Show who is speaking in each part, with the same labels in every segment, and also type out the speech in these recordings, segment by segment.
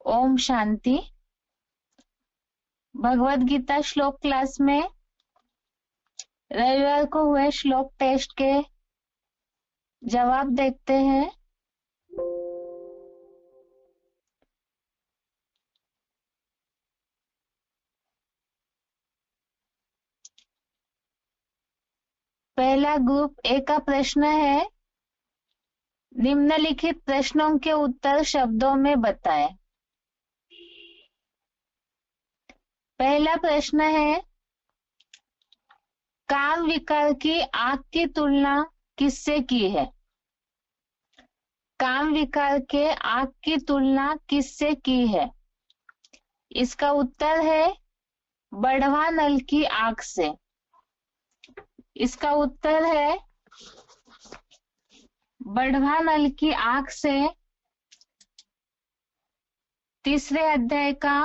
Speaker 1: ओम शांति। भगवत गीता श्लोक क्लास में रविवार को हुए श्लोक टेस्ट के जवाब देखते हैं। पहला ग्रुप ए का प्रश्न है, निम्नलिखित प्रश्नों के उत्तर शब्दों में बताएं। पहला प्रश्न है, काम विकार की आग की तुलना किससे की है? काम विकार के आग की तुलना किससे की है? इसका उत्तर है बढ़वा नल की आग से। इसका उत्तर है बढ़वा नल की आग से। तीसरे अध्याय का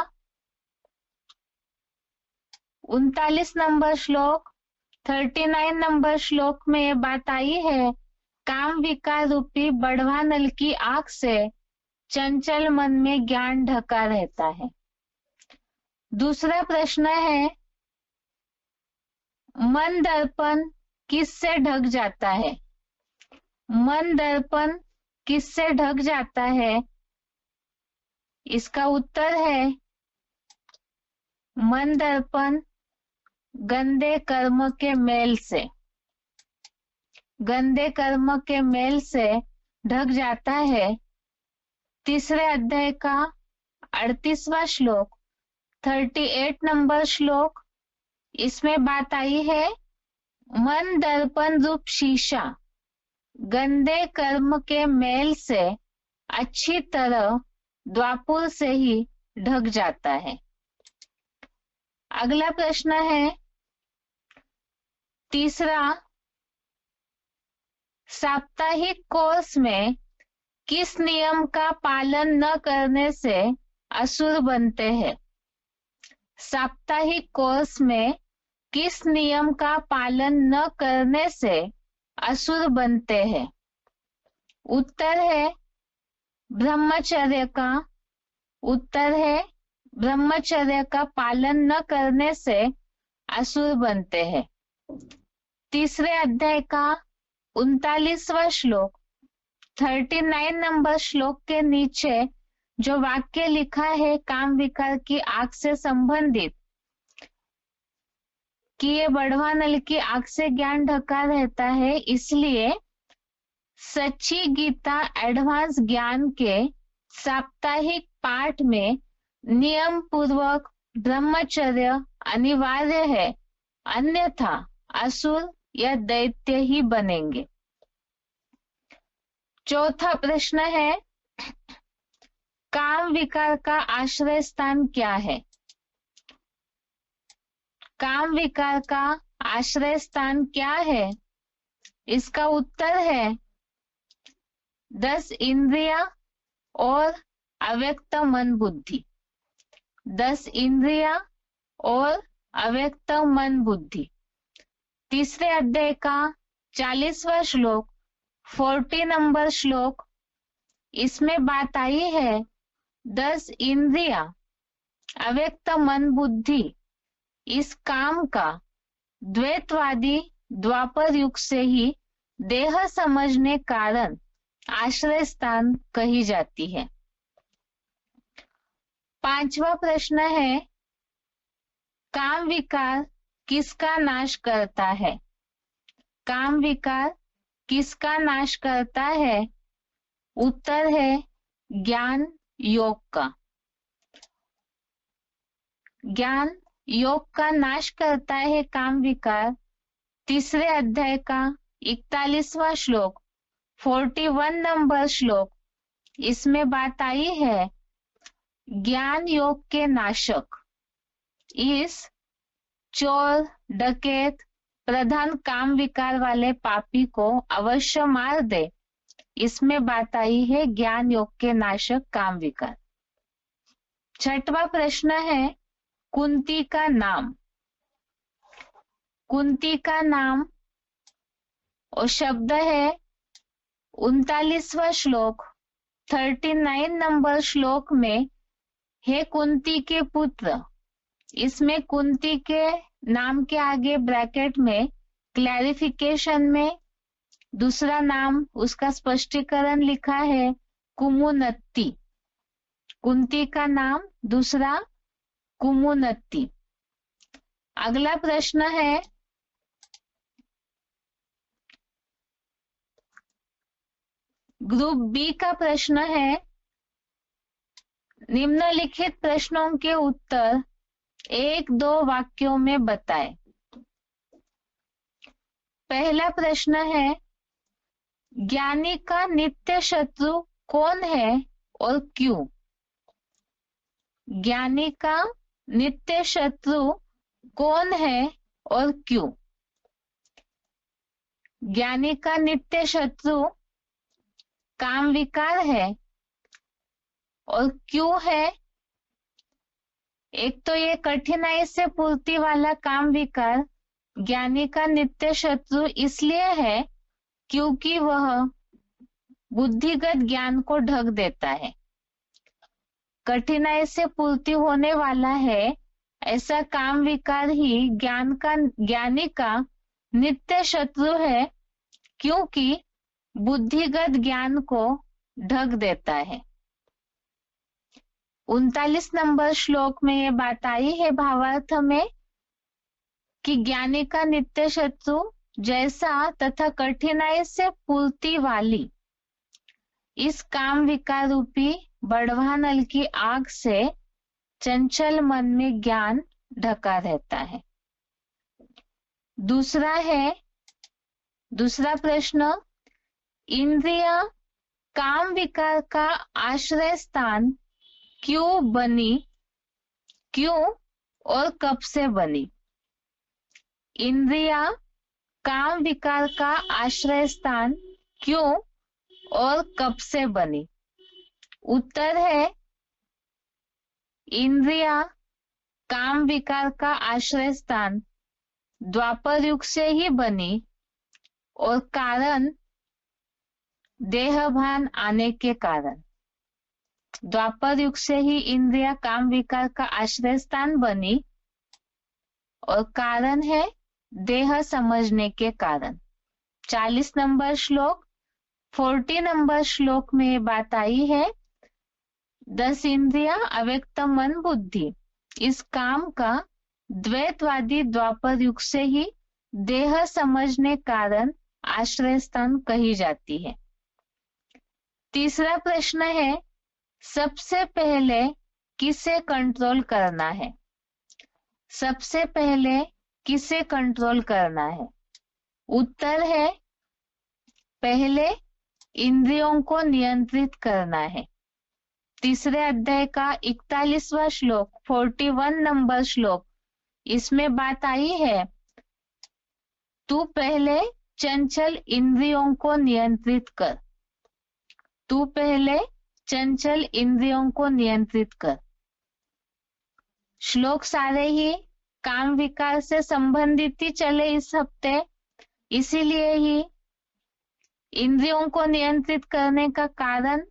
Speaker 1: 39 नंबर श्लोक 39 नंबर श्लोक में ये बात आई है, काम विकार रूपी बढ़वा नल की आग से चंचल मन में ज्ञान ढका रहता है। दूसरा प्रश्न है, मन दर्पण किससे ढक जाता है? मन दर्पण किससे ढक जाता है? इसका उत्तर है मन दर्पण गंदे कर्म के मेल से। गंदे कर्म के मेल से ढक जाता है। तीसरे अध्याय का 38वां श्लोक 38 नंबर श्लोक, इसमें बात आई है, मन दर्पण रूप शीशा गंदे कर्म के मेल से अच्छी तरह द्वापुर से ही ढक जाता है। अगला प्रश्न है, तीसरा, साप्ताहिक कोर्स में किस नियम का पालन न करने से असुर बनते हैं? साप्ताहिक कोर्स में किस नियम का पालन न करने से असुर बनते हैं? उत्तर है ब्रह्मचर्य का। उत्तर है ब्रह्मचर्य का पालन न करने से असुर बनते हैं। तीसरे अध्याय का 39वां श्लोक 39 नंबर श्लोक के नीचे जो वाक्य लिखा है काम विकार की आग से संबंधित, कि ये बढ़वा नल की आग से ज्ञान ढका रहता है, इसलिए सच्ची गीता एडवांस ज्ञान के साप्ताहिक पाठ में नियम पूर्वक ब्रह्मचर्य अनिवार्य है, अन्यथा असुर या दैत्य ही बनेंगे। चौथा प्रश्न है, काम विकार का आश्रय स्थान क्या है? काम विकार का आश्रय स्थान क्या है? इसका उत्तर है 10 इंद्रिया और अव्यक्त मन बुद्धि। 10 इंद्रिया और अव्यक्त मन बुद्धि। तीसरे अध्याय का 40वां श्लोक 40 नंबर श्लोक, इसमें बात आई है 10 इंद्रिया अव्यक्त मन बुद्धि इस काम का द्वैतवादी द्वापर युग से ही देह समझने कारण आश्रय स्थान कही जाती है। पांचवा प्रश्न है, काम विकार किसका नाश करता है? काम विकार किसका नाश करता है? उत्तर है ज्ञान योग का। ज्ञान योग का नाश करता है काम विकार। तीसरे अध्याय का 41वां श्लोक 41 नंबर श्लोक, इसमें बात आई है, ज्ञान योग के नाशक इस चोर डकैत प्रधान काम विकार वाले पापी को अवश्य मार दे। इसमें बात आई है ज्ञान योग के नाशक काम विकार। छठवां प्रश्न है, कुंती का नाम। कुंती का नाम और शब्द है 39वां श्लोक 39 नंबर श्लोक में हे कुंती के पुत्र, इसमें कुंती के नाम के आगे ब्रैकेट में क्लैरिफिकेशन में दूसरा नाम, उसका स्पष्टीकरण लिखा है कुमुनत्ती। कुंती का नाम दूसरा कुमुनत्ती। अगला प्रश्न है ग्रुप बी का प्रश्न है, निम्नलिखित प्रश्नों के उत्तर 1-2 वाक्यों में बताएं। पहला प्रश्न है, ज्ञानी का नित्य शत्रु कौन है और क्यों? ज्ञानी का नित्य शत्रु कौन है और क्यों? ज्ञानी का नित्य शत्रु काम विकार है। और क्यों है? एक तो ये कठिनाई से पूर्ति वाला काम विकार ज्ञानी का नित्य शत्रु इसलिए है क्योंकि वह बुद्धिगत ज्ञान को ढक देता है। कठिनाई से पूर्ति होने वाला है ऐसा काम विकार ही ज्ञानी का नित्य शत्रु है, क्योंकि बुद्धिगत ज्ञान को ढक देता है। 39 नंबर श्लोक में ये बात आई है भावार्थ में कि ज्ञानी का नित्य शत्रु जैसा तथा कठिनाई से पूर्ति वाली इस काम विकार रूपी बड़वा नल की आग से चंचल मन में ज्ञान ढका रहता है। दूसरा प्रश्न, इंद्रिया काम विकार का आश्रय स्थान क्यों बनी, क्यों और कब से बनी? इंद्रिया काम विकार का आश्रय स्थान क्यों और कब से बनी? उत्तर है, इंद्रिया काम विकार का आश्रय स्थान द्वापर युग से ही बनी और कारण देहभान आने के कारण। द्वापर युग से ही इंद्रिया काम विकार का आश्रय स्थान बनी और कारण है देह समझने के कारण। 40 नंबर श्लोक 40 नंबर श्लोक में ये बात आई है, 10 इंद्रिया अव्यक्त मन बुद्धि। इस काम का द्वैतवादी द्वापर युग से ही देह समझने कारण आश्रय स्थान कही जाती है। तीसरा प्रश्न है, सबसे पहले किसे कंट्रोल करना है? सबसे पहले किसे कंट्रोल करना है? उत्तर है, पहले इंद्रियों को नियंत्रित करना है। तीसरे अध्याय का 41वां श्लोक 41 नंबर श्लोक, इसमें बात आई है, तू पहले चंचल इंद्रियों को नियंत्रित कर। तू पहले चंचल इंद्रियों को नियंत्रित कर। श्लोक सारे ही काम विकार से संबंधित ही चले इस हफ्ते, इसीलिए ही इंद्रियों को नियंत्रित करने का कारण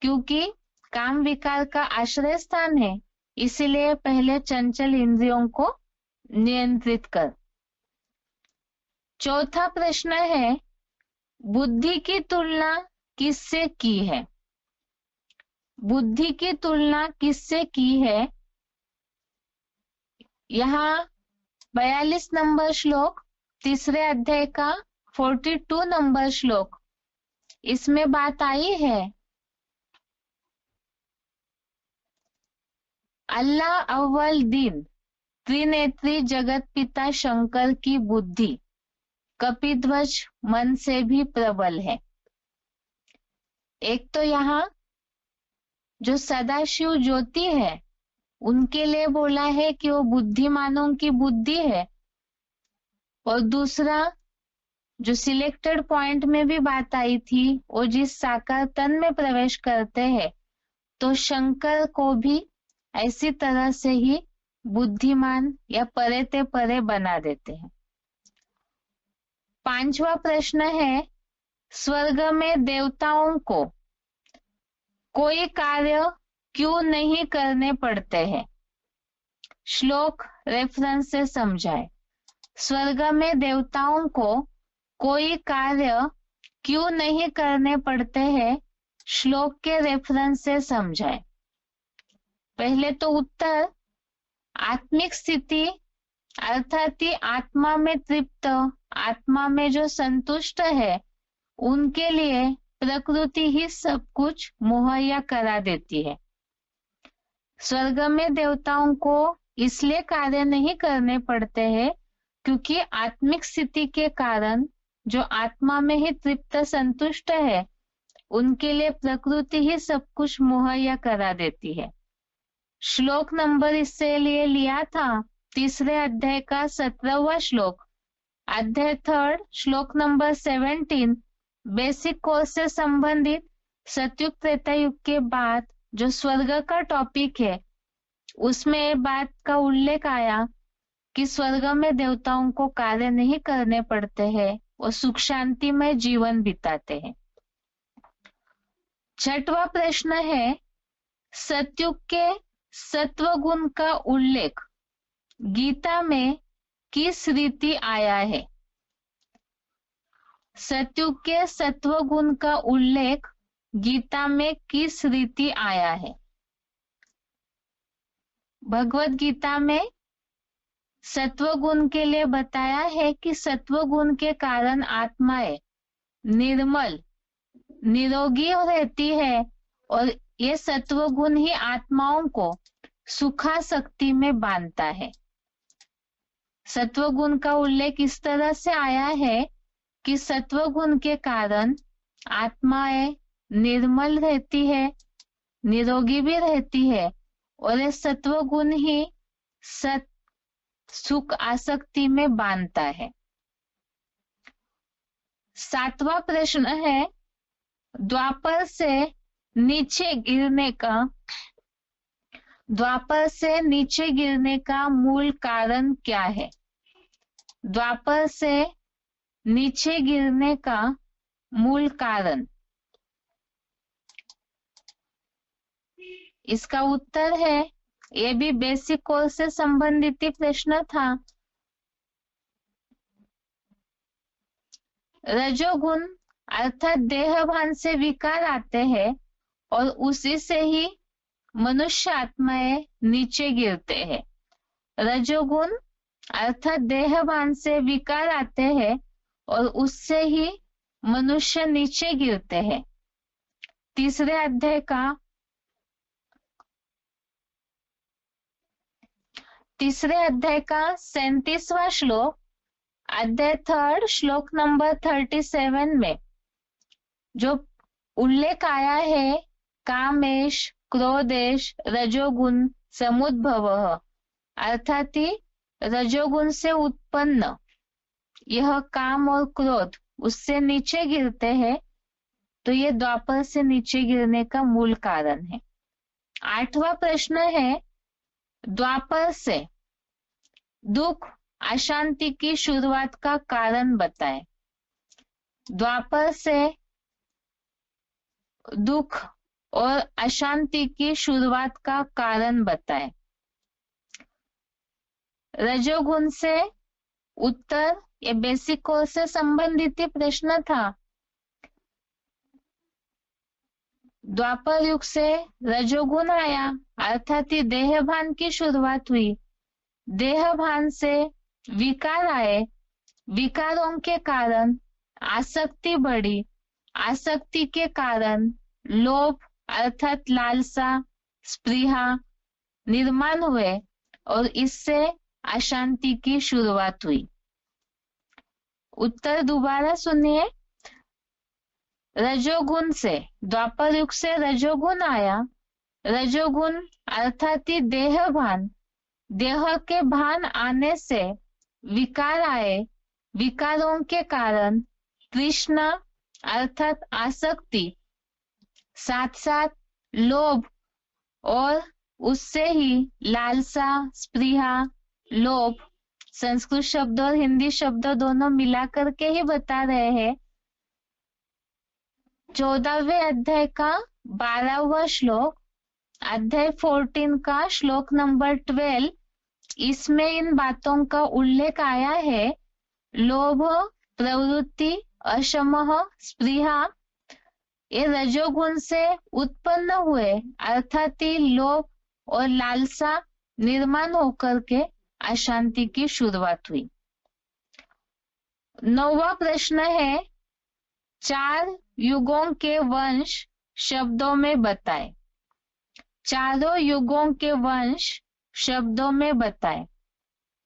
Speaker 1: क्योंकि काम विकार का आश्रय स्थान है, इसीलिए पहले चंचल इंद्रियों को नियंत्रित कर। चौथा प्रश्न है, बुद्धि की तुलना किससे की है? बुद्धि की तुलना किससे की है? यहाँ 42 नंबर श्लोक तीसरे अध्याय का 42 नंबर श्लोक, इसमें बात आई है, अल्लाह अव्वल दिन त्रिनेत्री जगत पिता शंकर की बुद्धि कपिध्वज मन से भी प्रबल है। एक तो यहाँ जो सदाशिव ज्योति है उनके लिए बोला है कि वो बुद्धिमानों की बुद्धि है, और दूसरा जो सिलेक्टेड पॉइंट में भी बात आई थी, वो जिस साकार तन में प्रवेश करते हैं तो शंकर को भी ऐसी तरह से ही बुद्धिमान या परे ते परे बना देते हैं। 5वां प्रश्न है, स्वर्ग में देवताओं को कोई कार्य क्यों नहीं करने पड़ते हैं? श्लोक रेफरेंस से समझाए। स्वर्ग में देवताओं को कोई कार्य क्यों नहीं करने पड़ते हैं? श्लोक के रेफरेंस से समझाए। पहले तो उत्तर, आत्मिक स्थिति अर्थात आत्मा में तृप्त, आत्मा में जो संतुष्ट है, उनके लिए प्रकृति ही सब कुछ मुहैया करा देती है। स्वर्ग में देवताओं को इसलिए कार्य नहीं करने पड़ते हैं क्योंकि आत्मिक स्थिति के कारण जो आत्मा में ही तृप्त संतुष्ट है, उनके लिए प्रकृति ही सब कुछ मुहैया करा देती है। श्लोक नंबर इससे लिए लिया था तीसरे अध्याय का 17वां श्लोक, अध्याय 3 श्लोक नंबर 17, बेसिक कोर्स से संबंधित सतयुग त्रेता युग के बाद जो स्वर्ग का टॉपिक है, उसमें बात का उल्लेख आया कि स्वर्ग में देवताओं को कार्य नहीं करने पड़ते हैं, वो सुख शांति में जीवन बिताते हैं। छठवां प्रश्न है, सतयुग के सत्व गुण का उल्लेख गीता में किस रीति आया है? सतयुग के सत्व गुण का उल्लेख गीता में किस रीति आया है? भगवत गीता में सत्व गुण के लिए बताया है कि सत्व गुण के कारण आत्माएं निर्मल निरोगी रहती है और ये सत्व गुण ही आत्माओं को सुखासक्ति में बांधता है। सत्व गुण का उल्लेख इस तरह से आया है कि सत्व गुण के कारण आत्माएं निर्मल रहती है, निरोगी भी रहती है और ये सत्व गुण ही सुख आसक्ति में बांधता है। 7वां प्रश्न है, द्वापर से नीचे गिरने का मूल कारण क्या है? द्वापर से नीचे गिरने का मूल कारण, इसका उत्तर है, ये भी बेसिक कोर्स से संबंधित ही प्रश्न था। रजोगुण अर्थात देहभान से विकार आते हैं और उसी से ही मनुष्य आत्माएं नीचे गिरते हैं। रजोगुण अर्थात देहभान से विकार आते हैं और उससे ही मनुष्य नीचे गिरते हैं। तीसरे अध्याय का 37वां श्लोक, अध्याय 3 श्लोक नंबर 37 में जो उल्लेख आया है, कामेश क्रोधेश रजोगुण समुद्भव, अर्थात रजोगुण से उत्पन्न यह काम और क्रोध उससे नीचे गिरते हैं, तो ये द्वापर से नीचे गिरने का मूल कारण है। 8वां प्रश्न है, द्वापर से दुख अशांति की शुरुआत का कारण बताएं। द्वापर से दुख और अशांति की शुरुआत का कारण बताएं। रजोगुण से उत्तर, ये बेसिक कोर्स से संबंधित प्रश्न था। द्वापर युग से रजोगुण आया अर्थात देहभान की शुरुआत हुई, देहभान से विकार आए, विकारों के कारण आसक्ति बढ़ी, आसक्ति के कारण लोभ अर्थात लालसा स्पृहा निर्माण हुए और इससे अशांति की शुरुआत हुई। उत्तर दोबारा सुनिए, रजोगुण से, द्वापर युग से रजोगुण आया, रजोगुण अर्थात देहभान, देह के भान आने से विकार आए, विकारों के कारण तृष्णा अर्थात आसक्ति, साथ साथ लोभ और उससे ही लालसा स्पृहा लोभ, संस्कृत शब्द और हिंदी शब्द दोनों मिलाकर के ही बता रहे हैं। 14वें अध्याय का 12वां श्लोक, अध्याय 14 का श्लोक नंबर 12, इसमें इन बातों का उल्लेख आया है। लोभ, प्रवृत्ति, अशमः, स्पृहा ये रजोगुण से उत्पन्न हुए, अर्थात लोभ और लालसा निर्माण होकर के अशांति की शुरुआत हुई। 9वां प्रश्न है, 4 युगों के वंश शब्दों में बताएं। चारों युगों के वंश शब्दों में बताएं,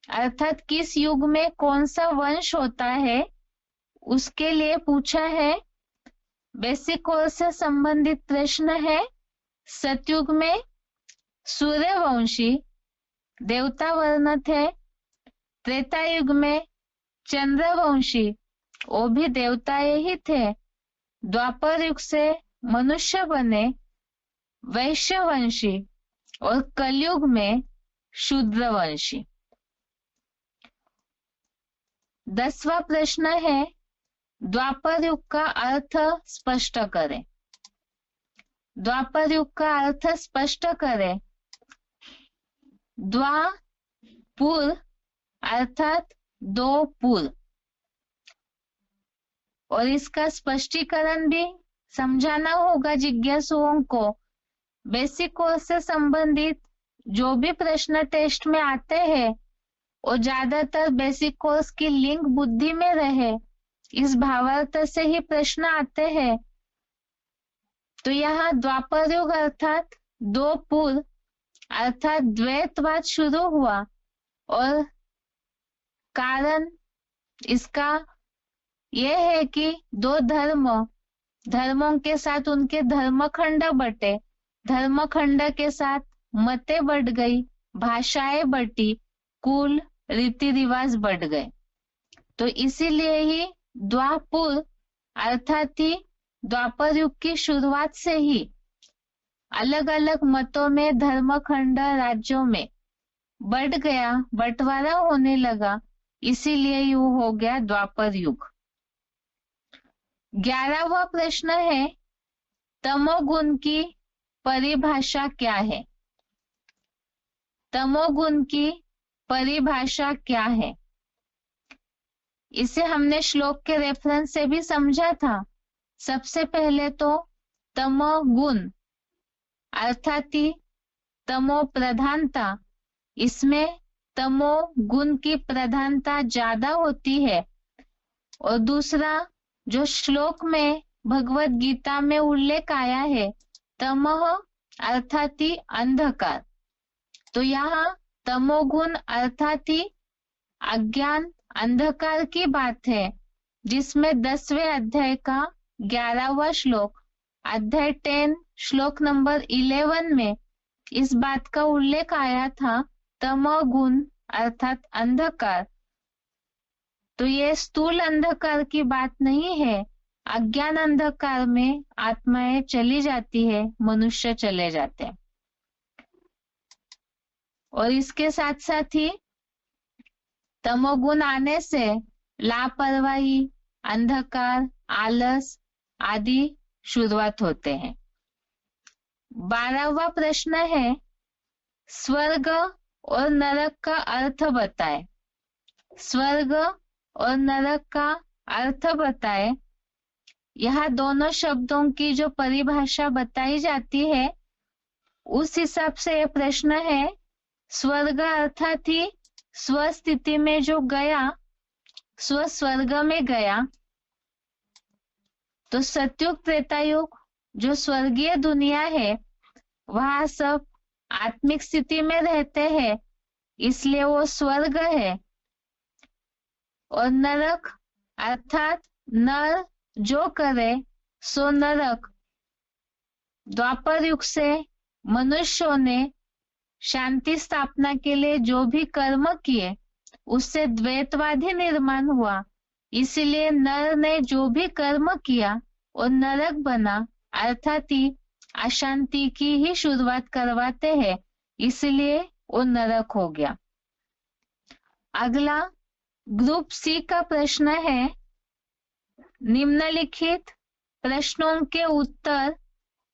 Speaker 1: अर्थात किस युग में कौन सा वंश होता है उसके लिए पूछा है। बेसिक कोर्स से संबंधित प्रश्न है। सतयुग में सूर्यवंशी देवता वर्ण थे। त्रेता युग में चंद्रवंशी वो भी देवताएं ही थे। द्वापर युग से मनुष्य बने वैश्यवंशी और कलयुग में शूद्रवंशी। 10वां प्रश्न है, द्वापर युग का अर्थ स्पष्ट करें। द्वापर युग का अर्थ स्पष्ट करें। द्वापुर अर्थात 2 पुर, और इसका स्पष्टीकरण भी समझाना होगा जिज्ञासुओं को। बेसिक कोर्स से संबंधित जो भी प्रश्न टेस्ट में आते हैं और ज्यादातर बेसिक कोर्स की लिंक बुद्धि में रहे, इस भावार्थ से ही प्रश्न आते हैं। तो यहाँ द्वापर युग अर्थात 2 पुर अर्थात द्वैतवाद शुरू हुआ, और कारण इसका यह है कि 2 धर्मों के साथ उनके धर्मखंड बटे, धर्मखंड के साथ मतें बढ़ गई, भाषाएं बढ़ी, कुल रीति रिवाज बढ़ गए। तो इसीलिए ही द्वापुर अर्थात ही द्वापर युग की शुरुआत से ही अलग अलग मतों में धर्मखंड राज्यों में बढ़ गया, बंटवारा होने लगा, इसीलिए यू हो गया द्वापर युग। 11वां प्रश्न है, तमोगुण की परिभाषा क्या है। तमोगुण की परिभाषा क्या है, इसे हमने श्लोक के रेफरेंस से भी समझा था। सबसे पहले तो तमोगुण अर्थात तमो प्रधानता, इसमें तमो गुण की प्रधानता ज्यादा होती है। और दूसरा जो श्लोक में भगवत गीता में उल्लेख आया है, तमः अर्थात अंधकार, तो यहाँ तमोगुण अर्थात अज्ञान अंधकार की बात है, जिसमें 10वें अध्याय का 11वां श्लोक, अध्याय 10 श्लोक नंबर 11 में इस बात का उल्लेख आया था, तमोगुण अर्थात अंधकार। तो ये स्थूल अंधकार की बात नहीं है, अज्ञान अंधकार में आत्माएं चली जाती है, मनुष्य चले जाते हैं। और इसके साथ साथ ही तमोगुण आने से लापरवाही, अंधकार, आलस आदि शुरुआत होते हैं। 12वां प्रश्न है, स्वर्ग और नरक का अर्थ बताएं। स्वर्ग और नरक का अर्थ बताएं। यहाँ दोनों शब्दों की जो परिभाषा बताई जाती है, उस हिसाब से यह प्रश्न है। स्वर्ग अर्थात ही स्वस्थिति में जो गया, स्व स्वर्ग में गया, तो सतयुग त्रेतायुग जो स्वर्गीय दुनिया है, वहां सब आत्मिक स्थिति में रहते हैं, इसलिए वो स्वर्ग है। और नरक अर्थात नर जो करे सो नरक। द्वापर युग से मनुष्यों ने शांति स्थापना के लिए जो भी कर्म किए, उससे द्वैतवादी निर्माण हुआ, इसीलिए नर ने जो भी कर्म किया और नरक बना, अर्थात ही अशांति की ही शुरुआत करवाते हैं, इसलिए वो नरक हो गया। अगला ग्रुप सी का प्रश्न है, निम्नलिखित प्रश्नों के उत्तर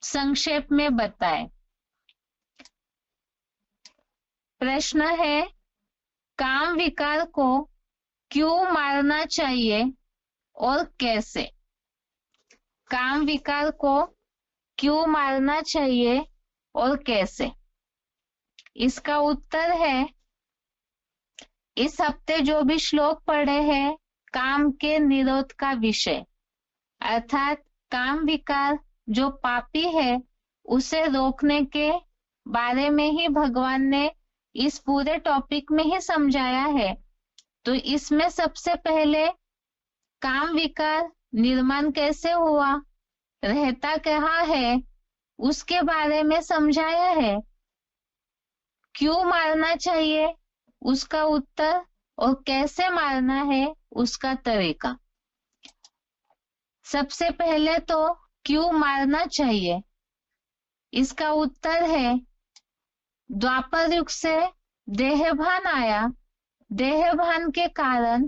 Speaker 1: संक्षेप में बताएं। प्रश्न है, काम विकार को क्यों मारना चाहिए और कैसे? काम विकार को क्यों मारना चाहिए और कैसे? इसका उत्तर है, इस हफ्ते जो भी श्लोक पढ़े हैं काम के निरोध का विषय, अर्थात काम विकार जो पापी है उसे रोकने के बारे में ही भगवान ने इस पूरे टॉपिक में ही समझाया है। तो इसमें सबसे पहले काम विकार निर्माण कैसे हुआ, रहता कहाँ है, उसके बारे में समझाया है। क्यों मारना चाहिए उसका उत्तर, और कैसे मारना है उसका तरीका। सबसे पहले तो क्यों मारना चाहिए, इसका उत्तर है, द्वापर युग से देहभान आया, देहभान के कारण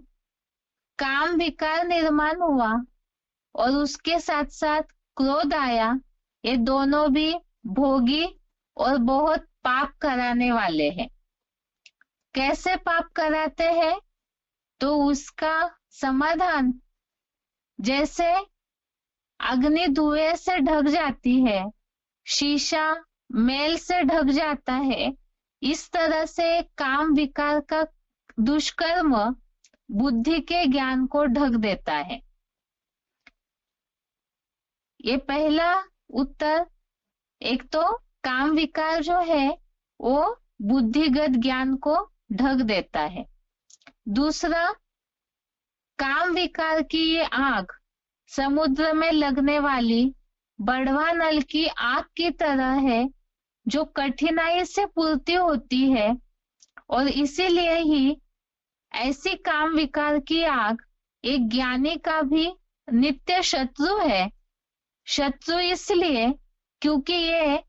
Speaker 1: काम विकार निर्माण हुआ और उसके साथ साथ क्रोध आया। ये दोनों भी भोगी और बहुत पाप कराने वाले हैं। कैसे पाप कराते हैं, तो उसका समाधान, जैसे अग्नि धुएं से ढक जाती है, शीशा मैल से ढक जाता है, इस तरह से काम विकार का दुष्कर्म बुद्धि के ज्ञान को ढक देता है। ये पहला उत्तर। एक तो काम विकार जो है वो बुद्धिगत ज्ञान को ढक देता है। दूसरा, काम विकार की ये आग समुद्र में लगने वाली बढ़वा नल की आग की तरह है, जो कठिनाई से पूर्ति होती है, और इसीलिए ही ऐसी काम विकार की आग एक ज्ञानी का भी नित्य शत्रु है। शत्रु इसलिए क्योंकि ये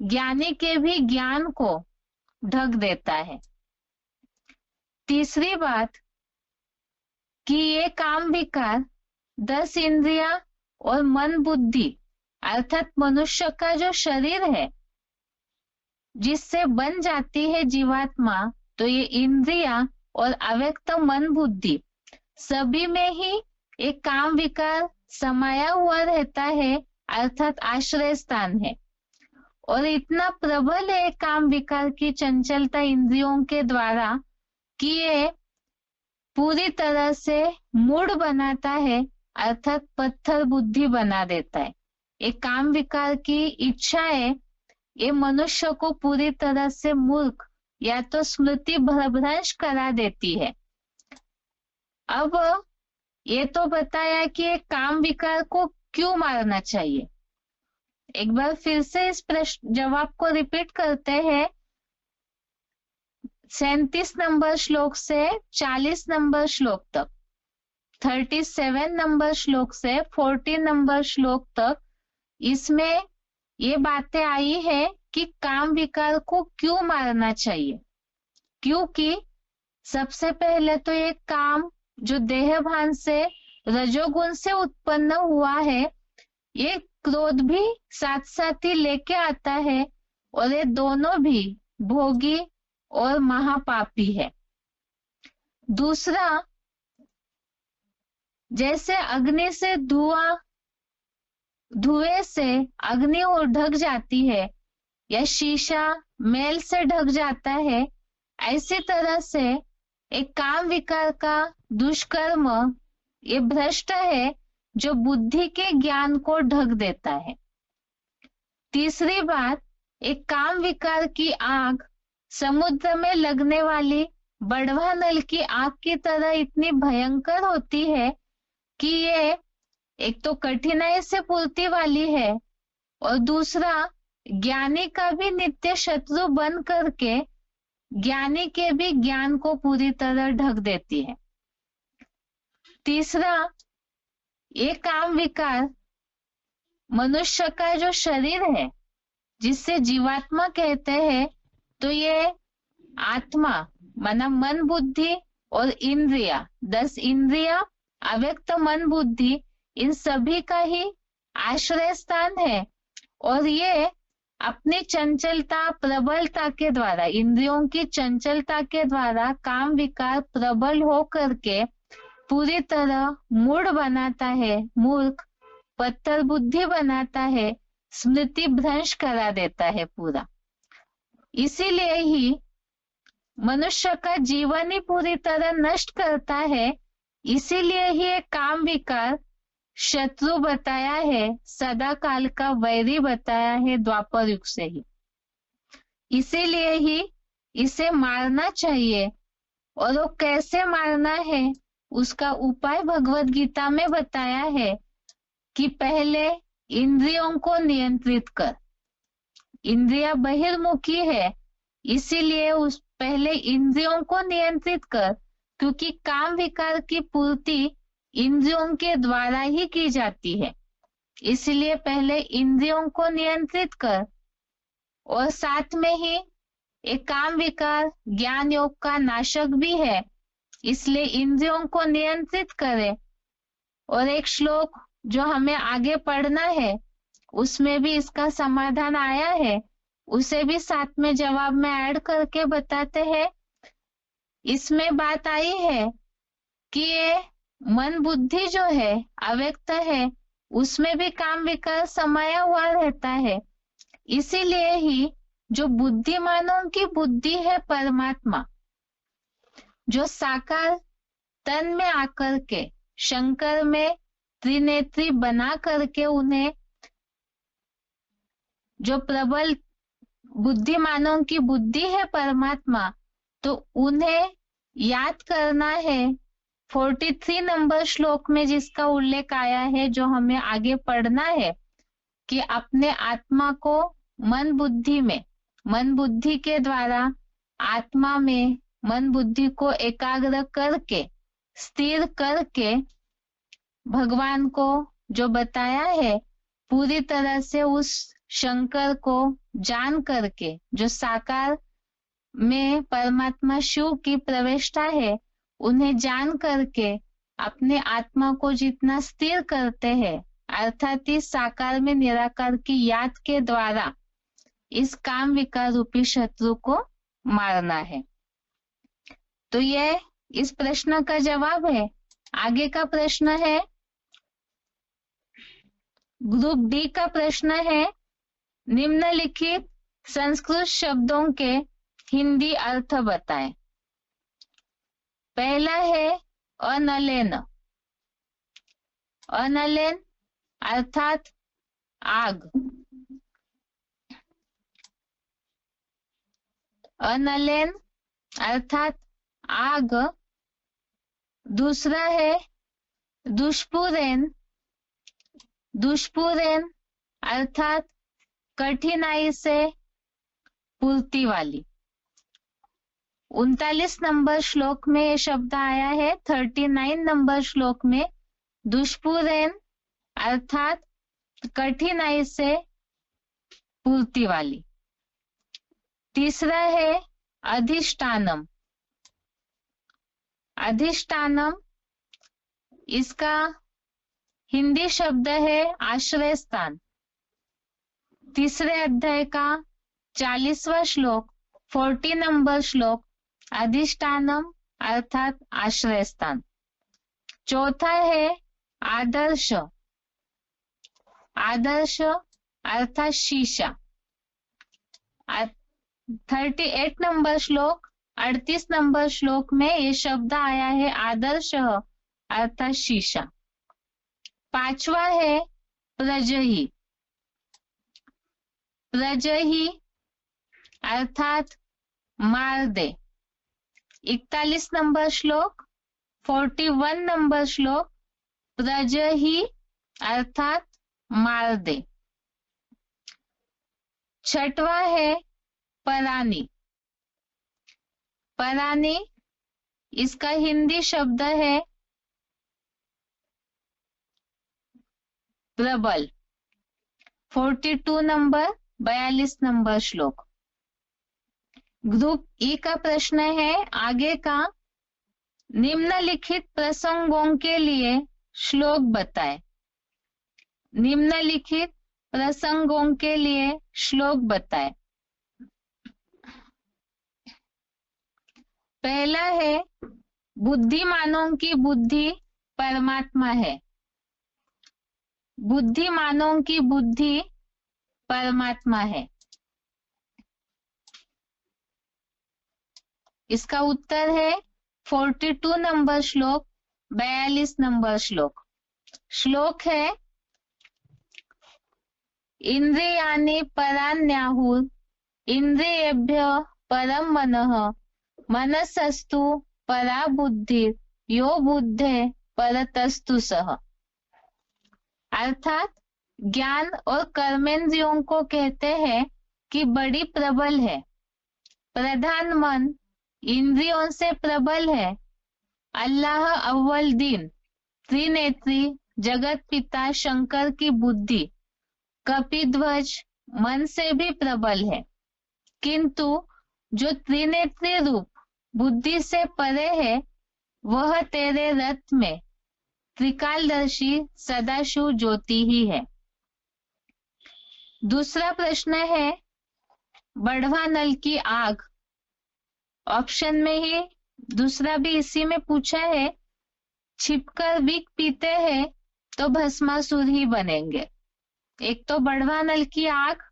Speaker 1: ज्ञानी के भी ज्ञान को ढक देता है। तीसरी बात कि ये काम विकार 10 इंद्रिया और मन बुद्धि अर्थात मनुष्य का जो शरीर है जिससे बन जाती है जीवात्मा, तो ये इंद्रिया और अव्यक्त मन बुद्धि सभी में ही एक काम विकार समाया हुआ रहता है, अर्थात आश्रय स्थान है। और इतना प्रबल है काम विकार की चंचलता इंद्रियों के द्वारा कि ये पूरी तरह से मूढ़ बनाता है, अर्थात पत्थर बुद्धि बना देता है। एक काम विकार की इच्छा है, ये मनुष्य को पूरी तरह से मूर्ख या तो स्मृति भ्रंश करा देती है। अब ये तो बताया कि एक काम विकार को क्यों मारना चाहिए। एक बार फिर से इस प्रश्न जवाब को रिपीट करते हैं। 37 नंबर श्लोक से 40 नंबर श्लोक तक, 37 नंबर श्लोक से 40 नंबर श्लोक तक, इसमें ये बातें आई है कि काम विकार को क्यों मारना चाहिए। क्योंकि सबसे पहले तो ये काम जो देहभान से रजोगुण से उत्पन्न हुआ है, ये क्रोध भी साथ साथ ही लेके आता है, और ये दोनों भी भोगी और महापापी है। दूसरा, जैसे अग्नि से धुएं से अग्नि और ढक जाती है या शीशा मैल से ढक जाता है, ऐसी तरह से एक काम विकार का दुष्कर्म ये भ्रष्ट है जो बुद्धि के ज्ञान को ढक देता है। तीसरी बात, एक काम विकार की आग समुद्र में लगने वाली बढ़वा नल की आग की तरह इतनी भयंकर होती है कि ये एक तो कठिनाई से पूर्ति वाली है, और दूसरा ज्ञानी का भी नित्य शत्रु बन करके ज्ञानी के भी ज्ञान को पूरी तरह ढक देती है। तीसरा, ये काम विकार मनुष्य का जो शरीर है जिससे जीवात्मा कहते हैं, तो ये आत्मा माना मन बुद्धि और इंद्रिया 10 इंद्रिया अव्यक्त मन बुद्धि इन सभी का ही आश्रय स्थान है, और ये अपनी चंचलता प्रबलता के द्वारा, इंद्रियों की चंचलता के द्वारा काम विकार प्रबल हो करके पूरी तरह मूढ़ बनाता है, मूर्ख पत्थर बुद्धि बनाता है, स्मृति भ्रंश करा देता है पूरा। इसीलिए ही मनुष्य का जीवन ही पूरी तरह नष्ट करता है। इसीलिए ही ये काम विकार शत्रु बताया है, सदा काल का वैरी बताया है द्वापर युग से ही। इसीलिए ही इसे मारना चाहिए। और वो कैसे मारना है उसका उपाय भगवत गीता में बताया है कि पहले इंद्रियों को नियंत्रित कर। इंद्रिया बहिर्मुखी है, इसीलिए उस पहले इंद्रियों को नियंत्रित कर, क्योंकि काम विकार की पूर्ति इंद्रियों के द्वारा ही की जाती है। इसलिए पहले इंद्रियों को नियंत्रित कर। और साथ में ही एक काम विकार ज्ञान योग का नाशक भी है, इसलिए इंद्रियों को नियंत्रित करे। और एक श्लोक जो हमें आगे पढ़ना है उसमें भी इसका समाधान आया है, उसे भी साथ में जवाब में ऐड करके बताते हैं। इसमें बात आई है कि ये मन बुद्धि जो है अव्यक्त है, उसमें भी काम विकार समाया हुआ रहता है। इसीलिए ही जो बुद्धिमानों की बुद्धि है परमात्मा, जो साकार तन में आकर के शंकर में त्रिनेत्री बना करके उन्हें, जो प्रबल बुद्धिमानों की बुद्धि है परमात्मा, तो उन्हें याद करना है। 43 नंबर श्लोक में जिसका उल्लेख आया है, जो हमें आगे पढ़ना है, कि अपने आत्मा को मन बुद्धि में, मन बुद्धि के द्वारा आत्मा में मन बुद्धि को एकाग्र करके स्थिर करके भगवान को जो बताया है पूरी तरह से उस शंकर को जान करके, जो साकार में परमात्मा शिव की प्रविष्टा है, उन्हें जान करके अपने आत्मा को जितना स्थिर करते हैं, अर्थात इस साकार में निराकार की याद के द्वारा इस काम विकार रूपी शत्रु को मारना है। तो यह इस प्रश्न का जवाब है। आगे का प्रश्न है, ग्रुप डी का प्रश्न है, निम्नलिखित संस्कृत शब्दों के हिंदी अर्थ बताएं। पहला है अनलेन। अनलेन अर्थात आग। अनलेन अर्थात आग। दूसरा है दुष्पुरेन। दुष्पुरेन अर्थात कठिनाई से पूर्ति वाली। 39 नंबर श्लोक में ये शब्द आया है। 39 नंबर श्लोक में दुष्पुरेन अर्थात कठिनाई से पूर्ति वाली। तीसरा है अधिष्ठानम। अधिष्ठानम इसका हिंदी शब्द है आश्रय स्थान। तीसरे अध्याय का 40वां श्लोक, 40 नंबर श्लोक, अधिष्ठानम अर्थात आश्रय स्थान। चौथा है आदर्श। आदर्श अर्थात शीशा। 38 नंबर श्लोक, 38 नंबर श्लोक में ये शब्द आया है आदर्श अर्थात शीशा। पांचवा है प्रजही। प्रजही अर्थात मार दे। 41 नंबर श्लोक, 41 नंबर श्लोक, प्रजही अर्थात मार दे। छठवा है परानी। परानी इसका हिंदी शब्द है प्रबल। 42 नंबर, 42 नंबर श्लोक। ग्रुप ई का प्रश्न है आगे का, निम्नलिखित प्रसंगों के लिए श्लोक बताएं। निम्नलिखित प्रसंगों के लिए श्लोक बताए। पहला है, बुद्धिमानों की बुद्धि परमात्मा है। बुद्धिमानों की बुद्धि परमात्मा है। इसका उत्तर है 42 नंबर श्लोक, 42 नंबर श्लोक। श्लोक है, इंद्रियाणि पराण्याहुः इंद्रियेभ्यः परं मनः मनसस्तु परा बुद्धिः यो बुद्धेः परतस्तु सः। अर्थात ज्ञान और कर्मेंद्रियों को कहते हैं कि बड़ी प्रबल है। प्रधान मन इंद्रियों से प्रबल है। अल्लाह अव्वल दिन त्रिनेत्री जगत पिता शंकर की बुद्धि कपिध्वज मन से भी प्रबल है, किंतु जो त्रिनेत्री रूप बुद्धि से परे है वह तेरे रथ में त्रिकालदर्शी सदाशिव ज्योति ही है। दूसरा प्रश्न है, बढ़वा नल की आग। ऑप्शन में ही दूसरा भी इसी में पूछा है, छिपकर विष पीते हैं तो भस्मासुर ही बनेंगे। एक तो बढ़वा नल की आग,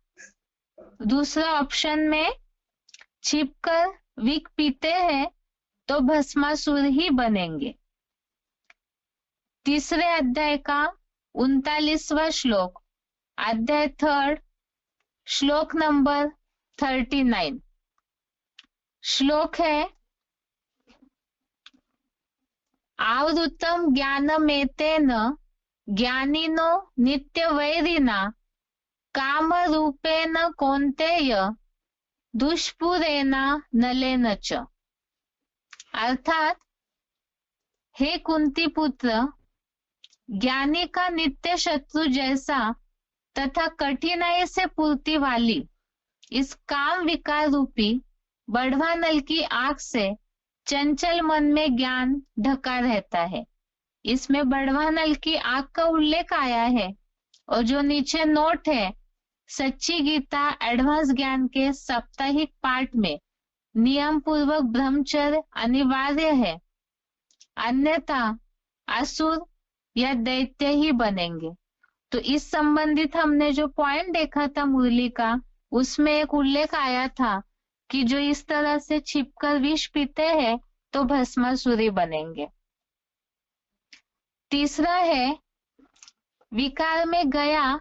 Speaker 1: दूसरा ऑप्शन में छिपकर विष पीते हैं तो भस्मासुर ही बनेंगे। तीसरे अध्याय का 39वां श्लोक, अध्याय 3, श्लोक नंबर 39। श्लोक है, आवृतम ज्ञानमेतेन ज्ञानिनो नित्यवैरिणा काम रूपेण कौन्तेय दुष्पुरेण नलेन च। अर्थात, हे कुंती पुत्र, ज्ञानी का नित्य शत्रु जैसा तथा कठिनाई से पूर्ति वाली इस काम विकार रूपी बढ़वा नल की आग से चंचल मन में ज्ञान ढका रहता है। इसमें बढ़वा नल की आग का उल्लेख आया है और जो नीचे नोट है, सच्ची गीता एडवांस ज्ञान के साप्ताहिक पाठ में नियम पूर्वक ब्रह्मचर्य अनिवार्य है, अन्यथा असुर या दैत्य ही बनेंगे। तो इस संबंधित हमने जो पॉइंट देखा था मुरली का, उसमें एक उल्लेख आया था कि जो इस तरह से छिपकर विष पीते हैं तो भस्मासुरी बनेंगे। तीसरा है, विकार में गया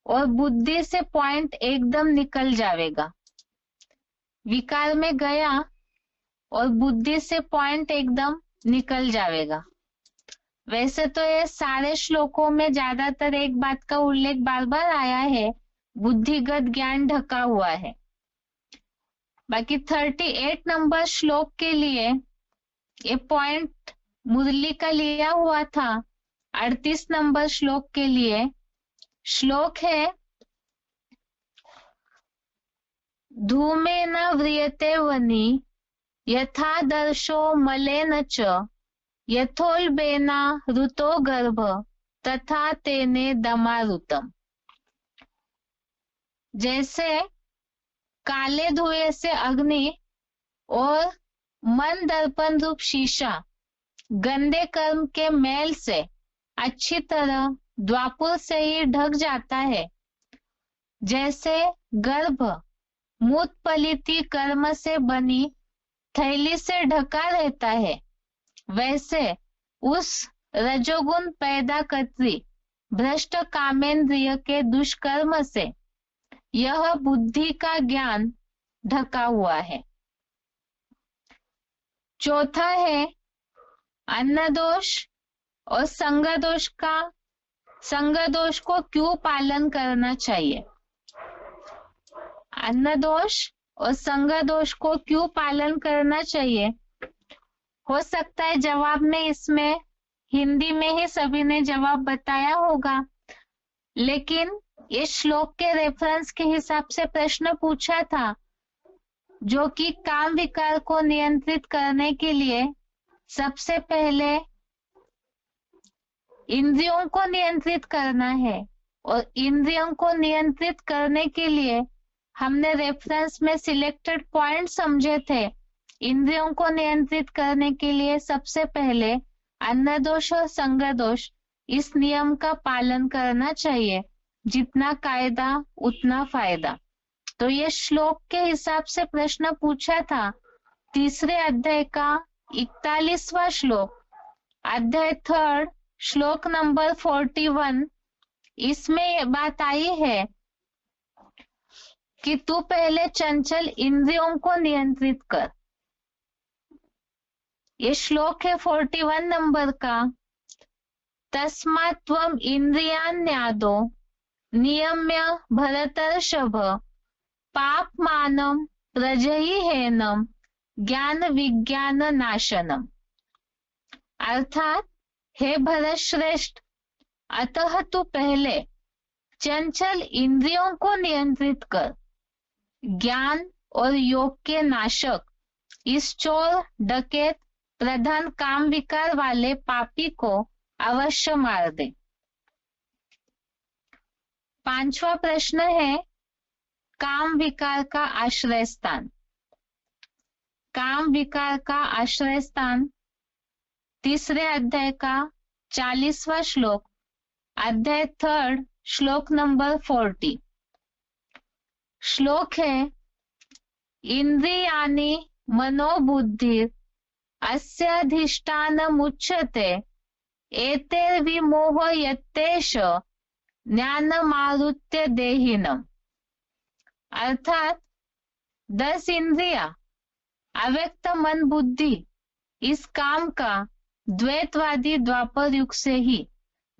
Speaker 1: और बुद्धि से पॉइंट एकदम निकल जाएगा। विकार में गया और बुद्धि से पॉइंट एकदम निकल जाएगा। वैसे तो ये सारे श्लोकों में ज्यादातर एक बात का उल्लेख बार बार आया है, बुद्धिगत ज्ञान ढका हुआ है। बाकी 38 नंबर श्लोक के लिए ये पॉइंट मुरली का लिया हुआ था। 38 नंबर श्लोक के लिए श्लोक है, धूमेन व्रियते वनि यथा दर्शो मलेन च यथोल्बेना ऋतो गर्भ तथा तेने दमारुतम। जैसे काले धुएं से अग्नि और मन दर्पण रूप शीशा गंदे कर्म के मैल से अच्छी तरह द्वापुर से ही ढक जाता है, जैसे गर्भ मूत पलिती कर्म से बनी थैली से ढका रहता है, वैसे उस रजोगुण पैदा करती भ्रष्ट कामेंद्रिय के दुष्कर्म से यह बुद्धि का ज्ञान ढका हुआ है। चौथा है, अन्न दोष और संग दोष को क्यों पालन करना चाहिए। अन्न दोष और संग दोष को क्यों पालन करना चाहिए। हो सकता है जवाब में इसमें हिंदी में ही सभी ने जवाब बताया होगा, लेकिन इस श्लोक के रेफरेंस के हिसाब से प्रश्न पूछा था, जो कि काम विकार को नियंत्रित करने के लिए सबसे पहले इंद्रियों को नियंत्रित करना है और इंद्रियों को नियंत्रित करने के लिए हमने रेफरेंस में सिलेक्टेड पॉइंट समझे थे। इंद्रियों को नियंत्रित करने के लिए सबसे पहले अन्न दोष और संग दोष, इस नियम का पालन करना चाहिए। जितना कायदा उतना फायदा। तो ये श्लोक के हिसाब से प्रश्न पूछा था। तीसरे अध्याय का 41वां श्लोक, अध्याय 3 श्लोक नंबर 41। इसमें ये बात आई है कि तू पहले चंचल इंद्रियों को नियंत्रित कर। ये श्लोक है 41 नंबर का। तस्मात् त्वम् इंद्रियाण्यादो नियम्य भरतर्षभ पापमानं प्रजह्येनं ज्ञान विज्ञान नाशनम। अर्थात हे भरत श्रेष्ठ, अतः तू पहले चंचल इंद्रियों को नियंत्रित कर, ज्ञान और योग के नाशक इस चोर डकैत प्रधान काम विकार वाले पापी को अवश्य मार दे। 5वां प्रश्न है काम विकार का आश्रय स्थान। काम विकार का आश्रय स्थान तीसरे अध्याय का 40वां श्लोक, अध्याय 3 श्लोक नंबर 40। श्लोक है इंद्रियाणि मनोबुद्धि अस्याधिष्ठानमुच्यते एतैर्विमोह यत्तेष ज्ञानमावृत्य देहिनम्। अर्थात 10 इंद्रिया, अव्यक्त मन बुद्धि इस काम का द्वैतवादी द्वापर युग से ही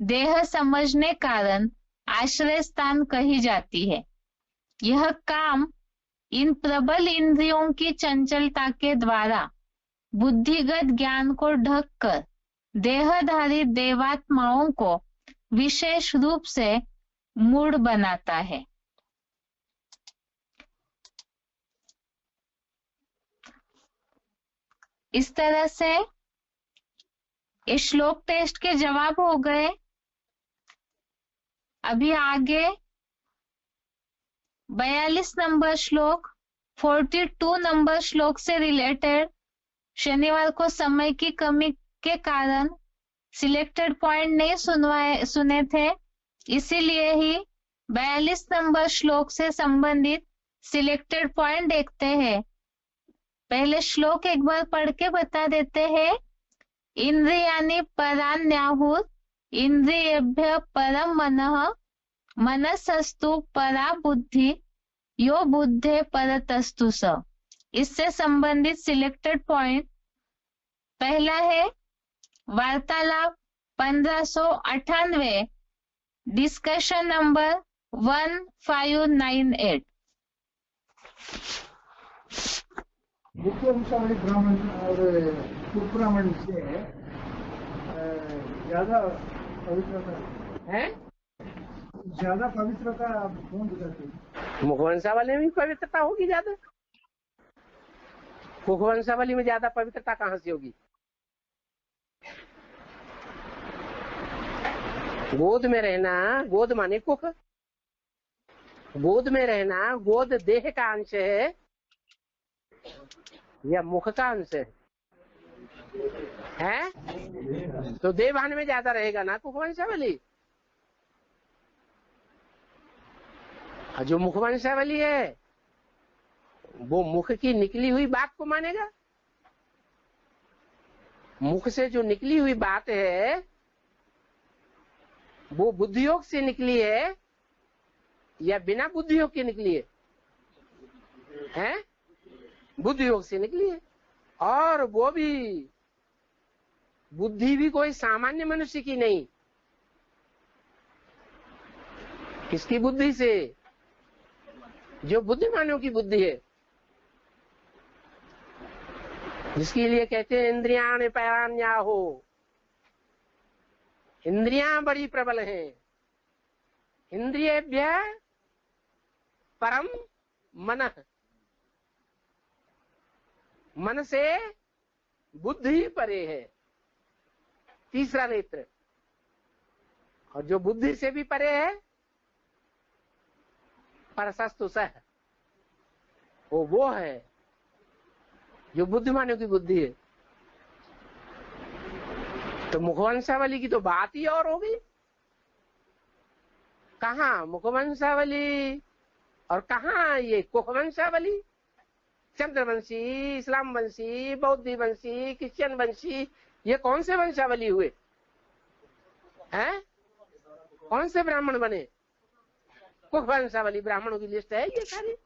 Speaker 1: देह समझने कारण आश्रय स्थान कही जाती है। यह काम इन प्रबल इंद्रियों की चंचलता के द्वारा बुद्धिगत ज्ञान को ढककर देहधारी देवात्माओं को विशेष रूप से मूढ़ बनाता है। इस तरह से ये श्लोक टेस्ट के जवाब हो गए। अभी आगे 42 नंबर श्लोक 42 नंबर श्लोक से रिलेटेड शनिवार को समय की कमी के कारण सिलेक्टेड पॉइंट नहीं सुने थे, इसीलिए ही 42 नंबर श्लोक से संबंधित सिलेक्टेड पॉइंट देखते हैं। पहले श्लोक एक बार पढ़ के बता देते हैं। इंद्रियाणि पराण्याहुर इंद्रियेभ्यः परम मनः मनसस्तु परा बुद्धि यो बुद्धे परतस्तु स। इससे संबंधित सिलेक्टेड पॉइंट पहला है वार्तालाप 1598, डिस्कशन नंबर 1598।
Speaker 2: मुख्यवंशावली ब्राह्मण और उपब्राह्मण से ज्यादा पवित्रता
Speaker 3: है,
Speaker 2: ज्यादा पवित्रता कौन दिखाती है?
Speaker 3: मुखवंशावली में पवित्रता होगी ज्यादा। मुखवंशावली में ज्यादा पवित्रता कहाँ से होगी? गोद में रहना, गोद माने कुख, गोद में रहना, गोद देह का अंश है या मुख का अंश है? तो देवभान में ज्यादा रहेगा ना मुखवंशावली। जो मुखवंशावली है वो मुख की निकली हुई बात को मानेगा। मुख से जो निकली हुई बात है वो बुद्धियोग से निकली है या बिना बुद्धियोग की निकली है? बुद्धियोग से निकली है। और वो भी बुद्धि भी कोई सामान्य मनुष्य की नहीं। किसकी बुद्धि से? जो बुद्धिमानों की बुद्धि है, जिसके लिए कहते हैं इंद्रियाण परान्या हो। इंद्रियां बड़ी प्रबल हैं। इंद्रियेभ्य परम मनः, मन से बुद्धि परे है, तीसरा नेत्र। और जो बुद्धि से भी परे है परसस्तु सह, वो है जो बुद्धिमानों की बुद्धि है। तो मुखवंशावली की तो बात ही और होगी। कहाँ मुखवंशावली और कहाँ ये कुखवंशावली? चंद्रवंशी, इस्लाम वंशी, बौद्ध वंशी, क्रिश्चियन वंशी, ये कौन से वंशावली हुए हैं? कौन से ब्राह्मण बने? कुखवंशावली ब्राह्मणों की लिस्ट है ये सारी।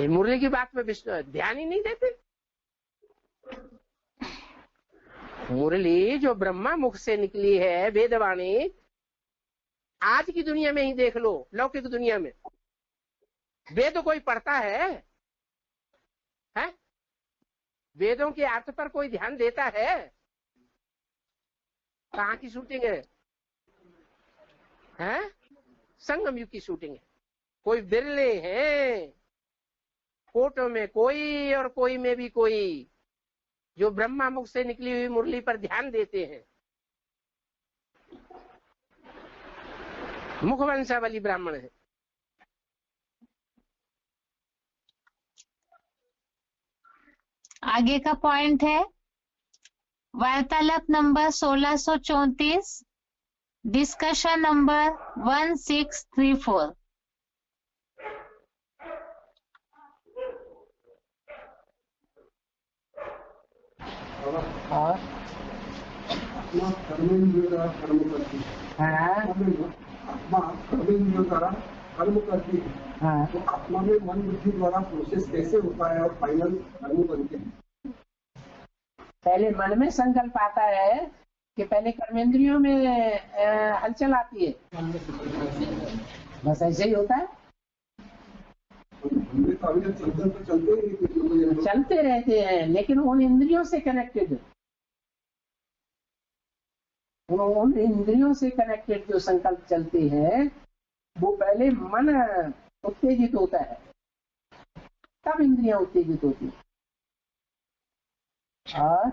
Speaker 3: मुरली की बात पे ध्यान ही नहीं देते। मुरली जो ब्रह्मा मुख से निकली है, वेदवाणी, आज की दुनिया में ही देख लो, लौकिक दुनिया में वेद कोई पढ़ता है? वेदों के अर्थ पर कोई ध्यान देता है? कहाँ की शूटिंग है? संगम युग की शूटिंग है। कोई बिरले हैं, कोटों में कोई और कोई में भी कोई, जो ब्रह्मा मुख से निकली हुई मुरली पर ध्यान देते हैं। मुखवंशावली ब्राह्मण है।
Speaker 1: आगे का पॉइंट है वार्तालाप नंबर 1634, डिस्कशन नंबर 1634।
Speaker 2: आत्मा कर्मेंद्रियों द्वारा कर्म करती है। आत्मा कर्मेंद्रियों द्वारा कर्म करती है। तो आत्मा में मन बुद्धि द्वारा प्रोसेस कैसे होता है और फाइनल कर्म बनते हैं?
Speaker 3: पहले मन में संकल्प आता है कि पहले कर्मेंद्रियों में हलचल आती है, बस ऐसे ही होता है। चलते रहते हैं, लेकिन उन इंद्रियों से कनेक्टेड, उन इंद्रियों से कनेक्टेड जो संकल्प चलते हैं, वो पहले मन उत्तेजित होता है, तब इंद्रियां उत्तेजित होती है। और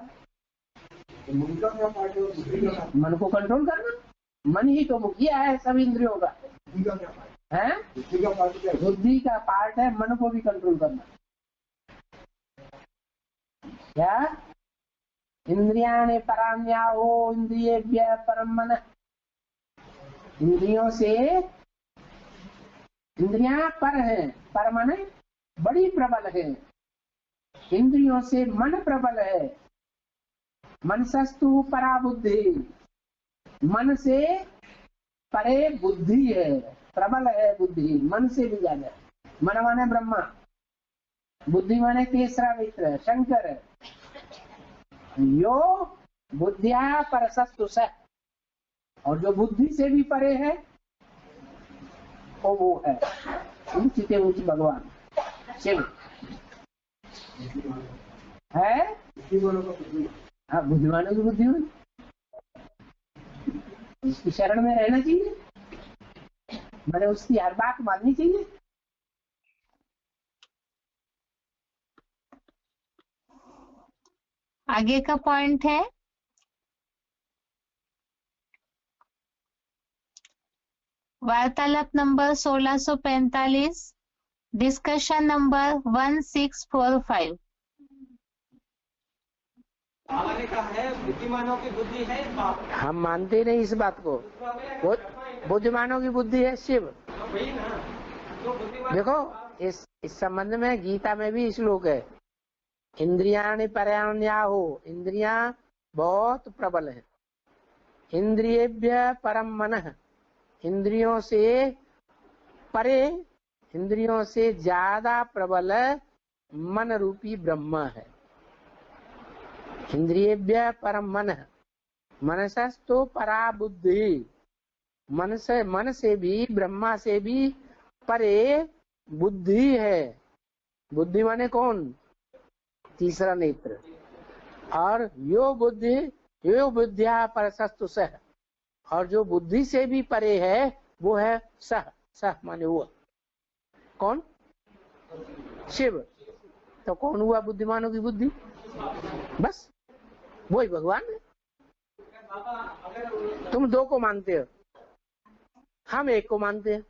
Speaker 3: मन को कंट्रोल करना, मन ही तो मुखिया है सब इंद्रियों का है। बुद्धि का पार्ट है मन को भी कंट्रोल करना। क्या? इंद्रियाणि पराण्याहो इंद्रियेभ्यः परं मनः। इंद्रियों से, इंद्रियां पर है, पर मन बड़ी प्रबल है। इंद्रियों से मन प्रबल है। मनसस्तु परा बुद्धि, मन से परे बुद्धि है, प्रबल है बुद्धि, मन से भी ज्यादा। मन माने ब्रह्मा, बुद्धि माने तीसरा मित्र शंकर। यो बुद्धिया परसस्तु सः, और जो बुद्धि से भी परे है वो है ऊंचे ऊंचे भगवान शिव है। हाँ, बुद्धिमानों की बुद्धि हुई, उसकी शरण में रहना चाहिए, मैंने उसकी हर बात माननी चाहिए।
Speaker 1: आगे का पॉइंट है वार्तालाप नंबर 1645, डिस्कशन नंबर 1645।
Speaker 4: बुद्धिमानों की बुद्धि है पाप।
Speaker 3: हम मानते नहीं इस बात को। बुद्धिमानों की बुद्धि है शिव। देखो इस संबंध में गीता में भी श्लोक है, इंद्रियाणि पराण्याहो, इंद्रियां बहुत प्रबल है। इंद्रियेभ्यः परं मनः, इंद्रियों से परे, इंद्रियों से ज्यादा प्रबल मन रूपी ब्रह्म है। इंद्रियेभ्यः परं मनः, मनसस्तु परा बुद्धि, मन से भी, ब्रह्मा से भी परे बुद्धि है। बुद्धि माने कौन? तीसरा नेत्र। और यो बुद्धिया परसस्तु सः, और जो बुद्धि से भी परे है वो है सह। सह माने हुआ कौन? शिव। तो कौन हुआ बुद्धिमानों की बुद्धि? बस वही भगवान है। तुम दो को मानते हो, हम एक को मानते हैं,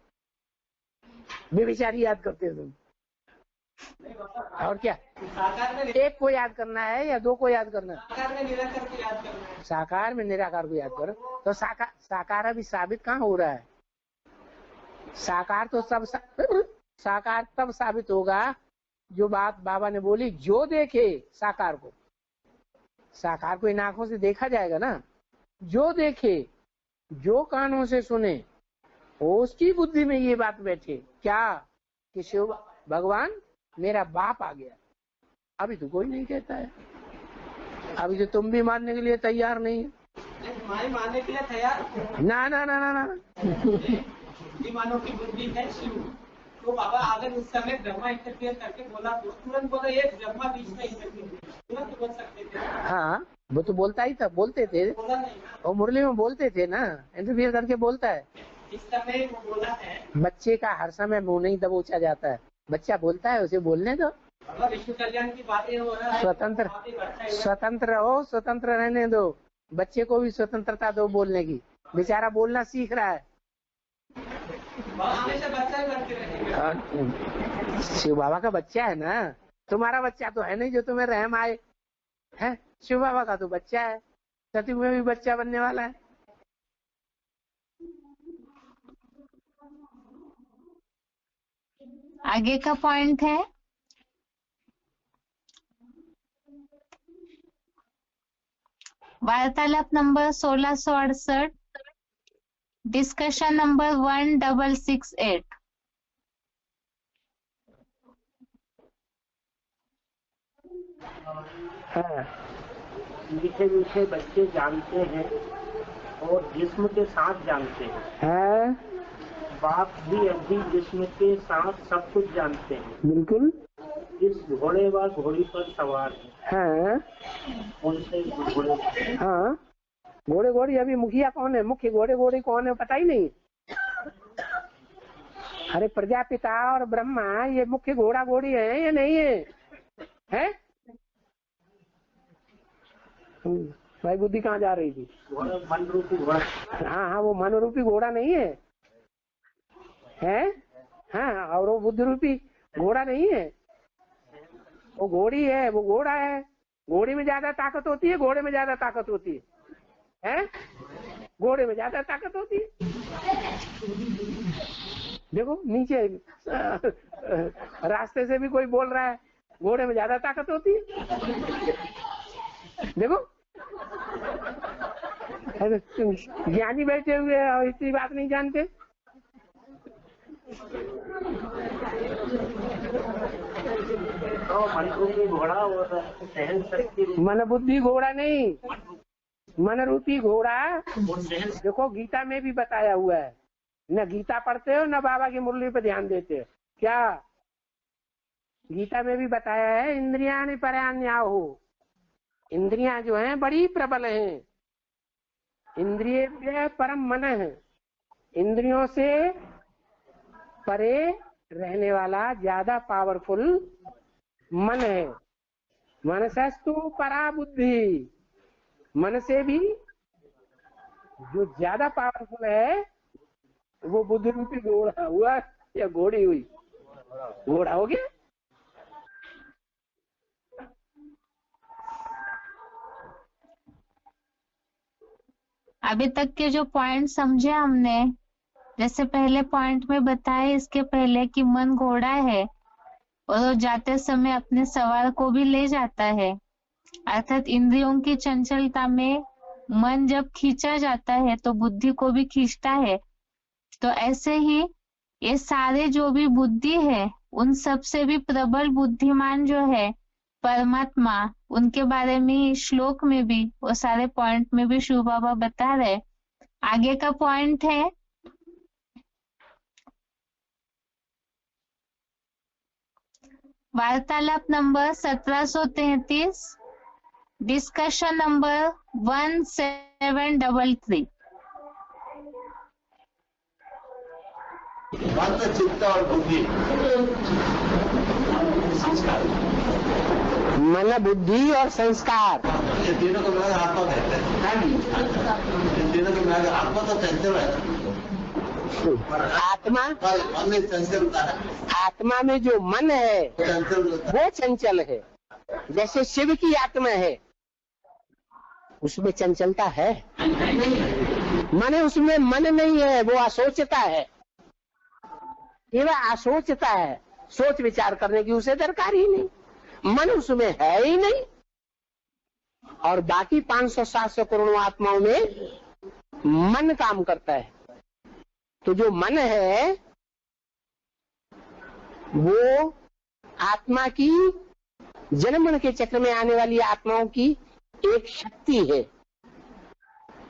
Speaker 3: बेविचारी याद करते हैं तुम। और क्या, एक को याद करना है या दो को याद करना है? साकार में निराकार को याद करो। तो साकार अभी साबित कहाँ हो रहा है? साकार तो साकार तब साबित होगा जो बात बाबा ने बोली, जो देखे साकार को। साकार को इन आंखों से देखा जाएगा ना, जो देखे, जो कानों से सुने, उसकी बुद्धि में ये बात बैठे क्या कि शिव भगवान मेरा बाप आ गया। अभी तो कोई नहीं कहता है, अभी तो तुम भी मानने के लिए तैयार नहीं है।
Speaker 4: मानने के लिए तैयार
Speaker 3: ना ना ना ना ना
Speaker 4: बुद्धिमानों की बुद्धि है शिव। तो बाबा अगर उस समय ब्रह्मा इंटरफेयर करके बोला तो तुरंत बोला, ये ब्रह्मा बीच में इंटरफेयर, तुरंत बोल सकते थे।
Speaker 3: हाँ, वो तो बोलता ही था, बोलते थे,
Speaker 4: बोला नहीं ना,
Speaker 3: और मुरली में बोलते थे ना, इंटरफियर करके बोलता है।
Speaker 4: इस समय वो बोला है।
Speaker 3: बच्चे का हर समय मुंह नहीं दबोचा जाता है, बच्चा बोलता है, उसे बोलने दो।
Speaker 4: बाबा विश्व कल्याण की बातें हो रहा है,
Speaker 3: स्वतंत्र रहो, स्वतंत्र रहने दो, बच्चे को भी स्वतंत्रता दो बोलने की। बेचारा बोलना सीख रहा है।
Speaker 4: हमेशा बच्चा ही बनते रहेंगे।
Speaker 3: शिव बाबा का बच्चा है ना, तुम्हारा बच्चा तो है नहीं जो तुम्हें रहम आए है। शिव बाबा का तो बच्चा है, सतयुग में भी बच्चा बनने वाला है।
Speaker 1: आगे का पॉइंट है वार्तालाप नंबर 1668, डिस्कशन नंबर 1668।
Speaker 5: है। मीठे मीठे बच्चे जानते हैं और जिस्म के साथ जानते हैं। बाप भी अभी जिस्म के साथ सब कुछ जानते हैं।
Speaker 3: बिल्कुल।
Speaker 5: इस घोड़े व घोड़ी पर सवार है। उनसे घोड़े।
Speaker 3: हाँ, घोड़े घोड़ी अभी मुखिया कौन है, मुख्य घोड़े घोड़ी कौन है पता ही नहीं। अरे प्रजापिता और ब्रह्मा ये मुख्य घोड़ा घोड़ी है या नहीं है? हैं? भाई बुद्धि कहाँ जा रही थी?
Speaker 5: मन रूपी घोड़ा।
Speaker 3: हाँ हाँ, वो मन रूपी घोड़ा नहीं है, हैं? हाँ, और वो बुद्धि रूपी घोड़ा नहीं है, वो घोड़ी है, वो घोड़ा है। घोड़ी में ज्यादा ताकत होती है, घोड़े में ज्यादा ताकत होती है, हैं? घोड़े में ज्यादा ताकत होती है। देखो नीचे रास्ते से भी कोई बोल रहा है, घोड़े में ज्यादा ताकत होती है। देखो ज्ञानी बैठे हुए और इतनी बात नहीं जानते।
Speaker 5: तो मन रूपी घोड़ा और सहन शक्ति।
Speaker 3: मन बुद्धि घोड़ा नहीं, मन रूपी घोड़ा। देखो गीता में भी बताया हुआ है, न गीता पढ़ते हो न बाबा की मुरली पे ध्यान देते हो क्या? गीता में भी बताया है, इंद्रियाणि परान्याहु। इंद्रियां जो हैं बड़ी प्रबल हैं। इंद्रिय परम मन है, इंद्रियों से परे रहने वाला ज्यादा पावरफुल मन है। मनसस्तु परा बुद्धि, मन से भी जो ज्यादा पावरफुल है वो बुद्धि रूपी घोड़ा हुआ या घोड़ी हुई? घोड़ा हो गया।
Speaker 1: अभी तक के जो पॉइंट समझे हमने, जैसे पहले पॉइंट में बताया इसके पहले कि मन घोड़ा है और वो जाते समय अपने सवार को भी ले जाता है, अर्थात इंद्रियों की चंचलता में मन जब खींचा जाता है तो बुद्धि को भी खींचता है। तो ऐसे ही ये सारे जो भी बुद्धि है, उन सब से भी प्रबल बुद्धिमान जो है परमात्मा, उनके बारे में श्लोक में भी वो सारे पॉइंट में भी शिव बाबा बता रहे। आगे का पॉइंट है वार्तालाप नंबर 1733, डिस्कशन नंबर 1733।
Speaker 6: चित्त और बुद्धि,
Speaker 3: मन बुद्धि और संस्कार,
Speaker 6: ये तीनों को मिलाकर आत्मा कहते हैं। इन तीनों को मिलाकर आत्मा तो कहते हुए
Speaker 3: आत्मा
Speaker 6: मन में चंचलता है,
Speaker 3: आत्मा में जो मन है
Speaker 6: चंचल
Speaker 3: वो चंचल है। जैसे शिव की आत्मा है, उसमें चंचलता है, माने उसमें मन नहीं है, वो असोचता है। ये वह असोचता है, सोच विचार करने की उसे दरकार ही नहीं, मन उसमें है ही नहीं। और बाकी 500-700 करोड़ आत्माओं में मन काम करता है। तो जो मन है वो आत्मा की, जन्म मरण के चक्र में आने वाली आत्माओं की एक शक्ति है,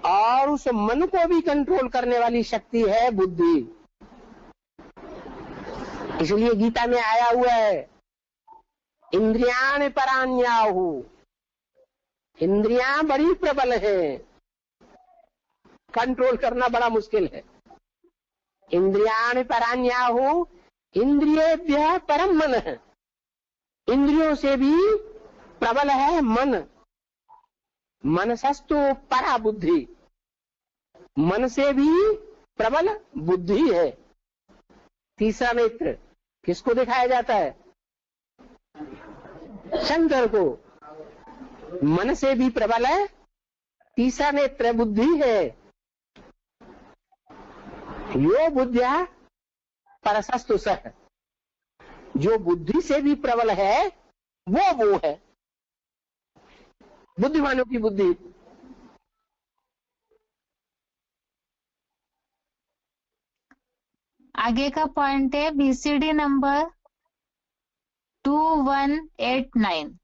Speaker 3: और उस मन को भी कंट्रोल करने वाली शक्ति है बुद्धि। इसलिए गीता में आया हुआ है, इंद्रियाण परान्याहु, इंद्रियां बड़ी प्रबल है, कंट्रोल करना बड़ा मुश्किल है। इंद्रियाण परान्याहु, इंद्रियेभ्यः परम मन है, इंद्रियों से भी प्रबल है मन। मनसस्तु परा बुद्धि, मन से भी प्रबल बुद्धि है। तीसरा नेत्र किसको दिखाया जाता है? शंकर को। मन से भी प्रबल है, तीसरा नेत्र बुद्धि है। यो बुद्धिया परसस्तु सह, जो बुद्धि से भी प्रबल है वो है बुद्धिमानों की बुद्धि।
Speaker 1: आगे का पॉइंट है बीसीडी नंबर 2189।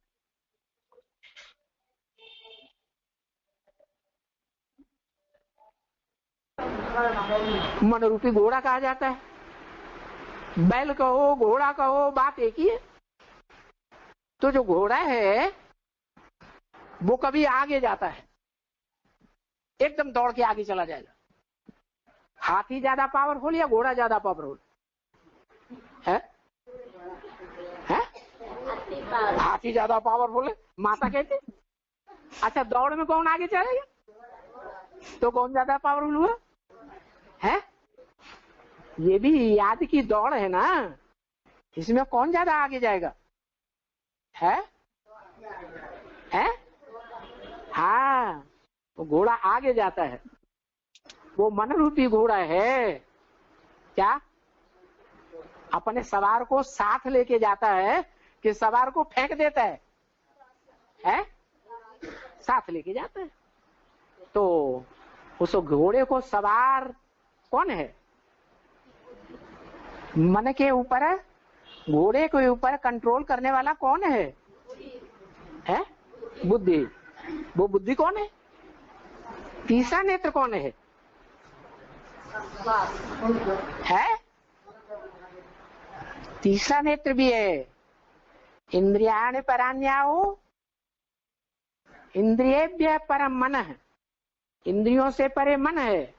Speaker 3: मन रूपी घोड़ा कहा जाता है। बैल कहो, घोड़ा कहो, बात एक ही है। तो जो घोड़ा है वो कभी आगे जाता है, एकदम दौड़ के आगे चला जाएगा। हाथी ज्यादा पावरफुल या घोड़ा ज्यादा पावरफुल है? हाथी ज्यादा पावरफुल है, माता कहते। अच्छा, दौड़ में कौन आगे चलेगा? तो कौन ज्यादा पावरफुल हुआ है? ये भी याद की दौड़ है ना, इसमें कौन ज्यादा आगे जाएगा? है? हाँ, तो घोड़ा आगे जाता है। वो मन रूपी घोड़ा है, क्या अपने सवार को साथ लेके जाता है कि सवार को फेंक देता है? साथ लेके जाता है। तो उस घोड़े को सवार कौन है? मन के ऊपर, घोड़े के ऊपर कंट्रोल करने वाला कौन है? बुद्धि। वो बुद्धि कौन है? तीसरा नेत्र कौन है? तीसरा नेत्र भी है। इंद्रियाणि परान्याहु, इंद्रियेभ्यः परम मन है, इंद्रियों से परे मन है।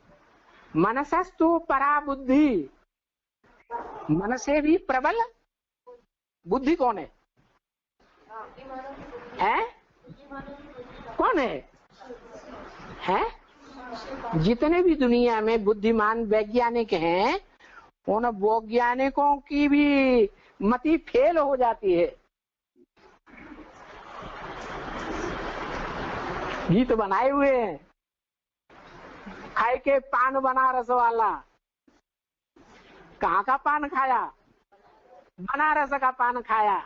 Speaker 3: मनसस्तु परा बुद्धि, मन से भी प्रबल बुद्धि कौन है? कौन है? जितने भी दुनिया में बुद्धिमान वैज्ञानिक हैं, उन वैज्ञानिकों की भी मति फेल हो जाती है। गीत बनाए हुए हैं, खाए के पान बनारस वाला। कहाँ का पान खाया? बनारस का पान खाया।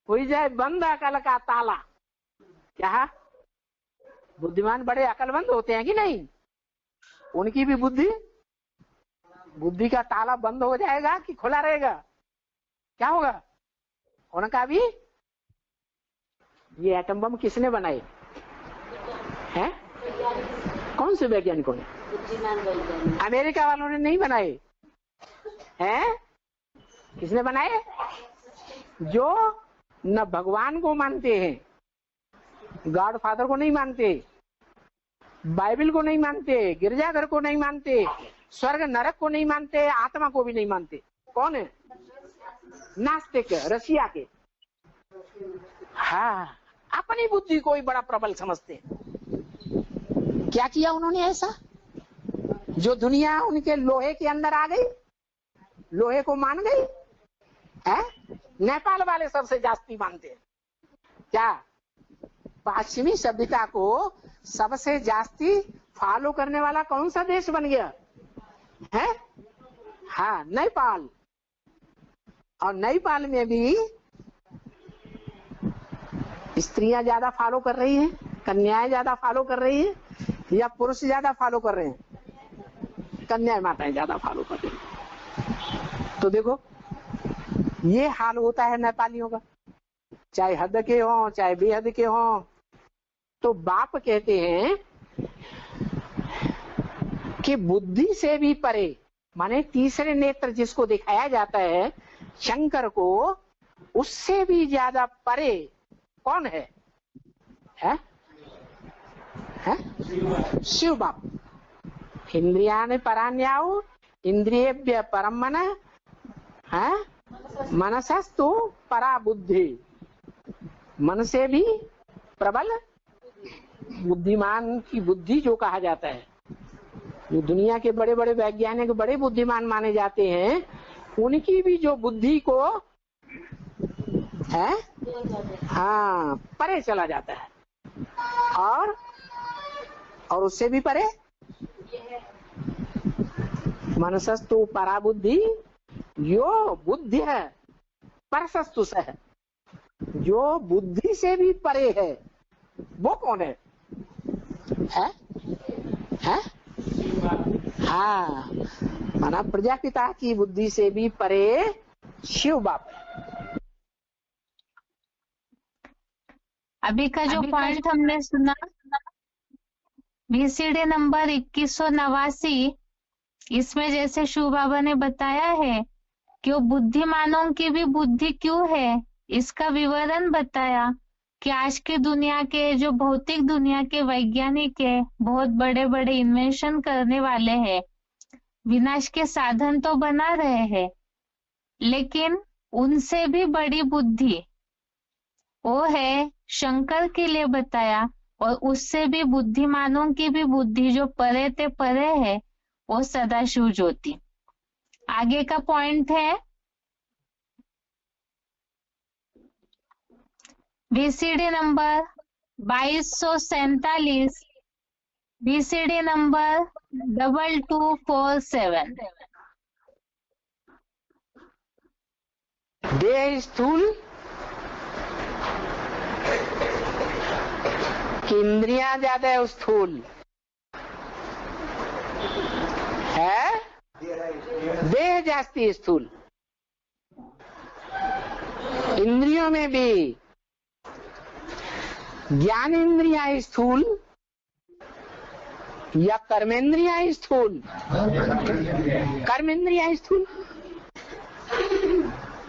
Speaker 3: हुई जाए बंद अकल का ताला। क्या बुद्धिमान बड़े अकलमंद होते हैं कि नहीं? उनकी भी बुद्धि का ताला बंद हो जाएगा कि खुला रहेगा? क्या होगा उनका भी? ये एटम बम किसने बनाए हैं? कौन से वैज्ञानिकों ने? अमेरिका वालों ने नहीं बनाए हैं। किसने बनाए? जो न भगवान को मानते हैं, गॉड फादर को नहीं मानते, बाइबल को नहीं मानते, गिरजाघर को नहीं मानते, स्वर्ग नरक को नहीं मानते, आत्मा को भी नहीं मानते। कौन है? नास्तिक, रशिया के। हाँ, अपनी बुद्धि को ही बड़ा प्रबल समझते हैं। क्या किया उन्होंने ऐसा जो दुनिया उनके लोहे के अंदर आ गई, लोहे को मान गई है। नेपाल वाले सबसे जास्ती मानते हैं क्या? पश्चिमी सभ्यता को सबसे जास्ती फॉलो करने वाला कौन सा देश बन गया है? हाँ, नेपाल। और नेपाल में भी स्त्रियां ज्यादा फॉलो कर रही हैं, कन्याएं ज्यादा फॉलो कर रही हैं, या पुरुष ज्यादा फॉलो कर रहे हैं? कन्याएं माताएं ज्यादा फॉलो कर रही हैं। तो देखो ये हाल होता है नेपालियों का, चाहे हद के हों चाहे बेहद के हों। तो बाप कहते हैं कि बुद्धि से भी परे, माने तीसरे नेत्र जिसको दिखाया जाता है शंकर को, उससे भी ज्यादा परे कौन है? है? शिव बाप। इंद्रियाणि पराण्याउ इंद्रियेभ्यः परम मनः, मनसस्तु परा बुद्धि। मन से भी प्रबल बुद्धिमान की बुद्धि जो कहा जाता है, जो दुनिया के बड़े बड़े वैज्ञानिक बड़े बुद्धिमान माने जाते हैं, उनकी भी जो बुद्धि को है हाँ परे चला जाता है। और उससे भी परे मनसस्तु परा बुद्धि, यो बुद्धि है परसस्तु सह, जो बुद्धि से भी परे है वो कौन है? हाँ, माना प्रजापिता की बुद्धि से भी परे शिव बाप।
Speaker 1: अभी का जो पॉइंट हमने सुना VCD नंबर 2189, इसमें जैसे शिव बाबा ने बताया है कि वो बुद्धिमानों की भी बुद्धि क्यों है, इसका विवरण बताया कि आज की दुनिया के जो भौतिक दुनिया के वैज्ञानिक है, बहुत बड़े बड़े इन्वेंशन करने वाले हैं, विनाश के साधन तो बना रहे हैं, लेकिन उनसे भी बड़ी बुद्धि वो है शंकर के लिए बताया। और उससे भी बुद्धिमानों की भी बुद्धि जो परे ते परे है वो सदाशिव ज्योति। आगे का पॉइंट है VCD नंबर 2247, VCD नंबर 2247।
Speaker 3: देह स्थूल कि इंद्रियां ज्यादा है स्थूल है? देह जास्ती स्थूल। इंद्रियों में भी ज्ञान इंद्रियां स्थूल या कर्मेंद्रियां स्थूल? कर्मेंद्रियां स्थूल।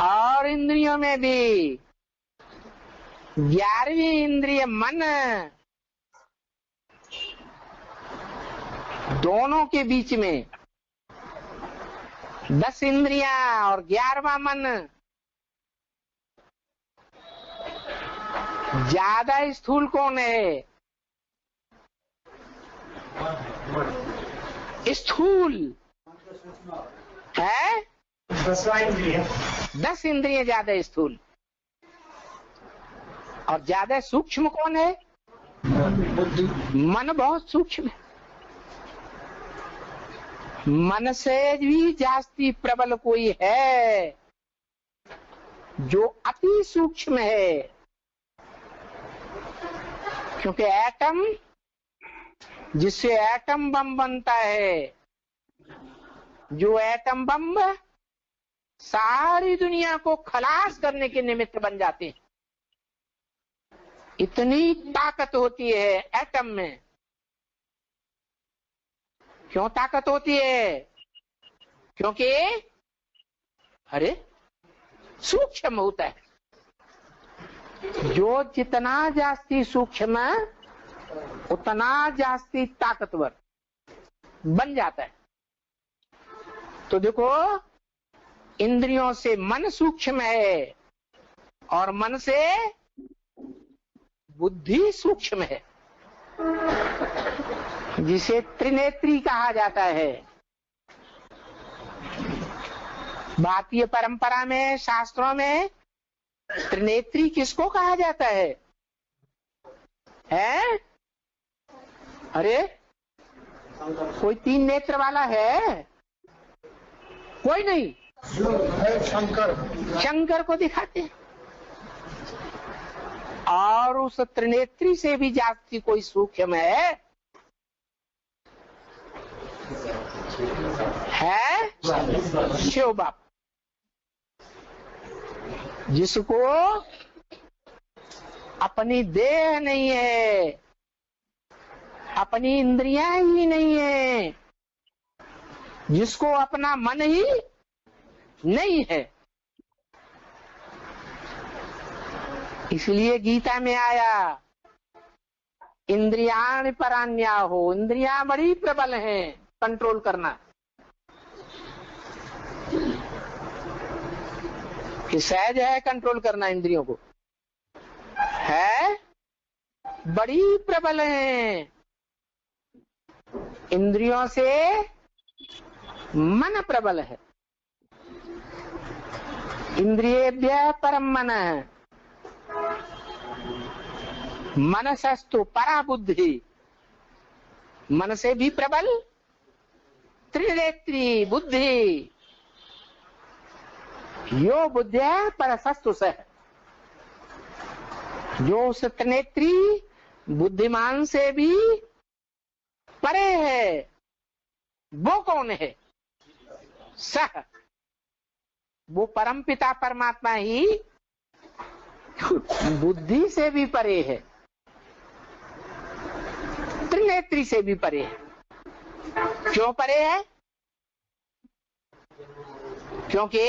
Speaker 3: और इंद्रियों में भी 11वीं इंद्रिय मन, दोनों के बीच में 10 इंद्रियां और 11वां मन, ज्यादा स्थूल कौन है? स्थूल है 10 इंद्रियां ज्यादा स्थूल। और ज्यादा सूक्ष्म कौन है? मन बहुत सूक्ष्म है। मन से भी जास्ती प्रबल कोई है जो अति सूक्ष्म है, क्योंकि एटम, जिससे एटम बम बनता है, जो एटम बम सारी दुनिया को खलास करने के निमित्त बन जाते हैं। इतनी ताकत होती है एटम में। क्यों ताकत होती है? क्योंकि अरे सूक्ष्म होता है। जो जितना जास्ती सूक्ष्म उतना जास्ती ताकतवर बन जाता है। तो देखो, इंद्रियों से मन सूक्ष्म है और मन से बुद्धि सूक्ष्म है। जिसे त्रिनेत्री कहा जाता है। भारतीय परंपरा में, शास्त्रों में त्रिनेत्री किसको कहा जाता है? अरे कोई 3 नेत्र वाला है? कोई नहीं। शंकर को दिखाते हैं। और उस त्रिनेत्री से भी जाति कोई सूक्ष्म है शिव बाप, जिसको अपनी देह नहीं है, अपनी इंद्रियां ही नहीं है, जिसको अपना मन ही नहीं है। इसलिए गीता में आया, इंद्रियाण परान्या हो। इंद्रियां बड़ी प्रबल हैं कंट्रोल करना। कि सहज है कंट्रोल करना इंद्रियों को, है बड़ी प्रबल है। इंद्रियों से मन प्रबल है। इंद्रियेभ्यः परम मन है। मनसस्तु परा बुद्धि। मन से भी प्रबल त्रिनेत्री बुद्धि। यो बुद्धिया परसस्तु सह। जो उस त्रिनेत्री बुद्धिमान से भी परे है, वो कौन है? सह, वो परमपिता परमात्मा ही बुद्धि से भी परे है, त्रिनेत्री से भी परे है। क्यों परे है? क्योंकि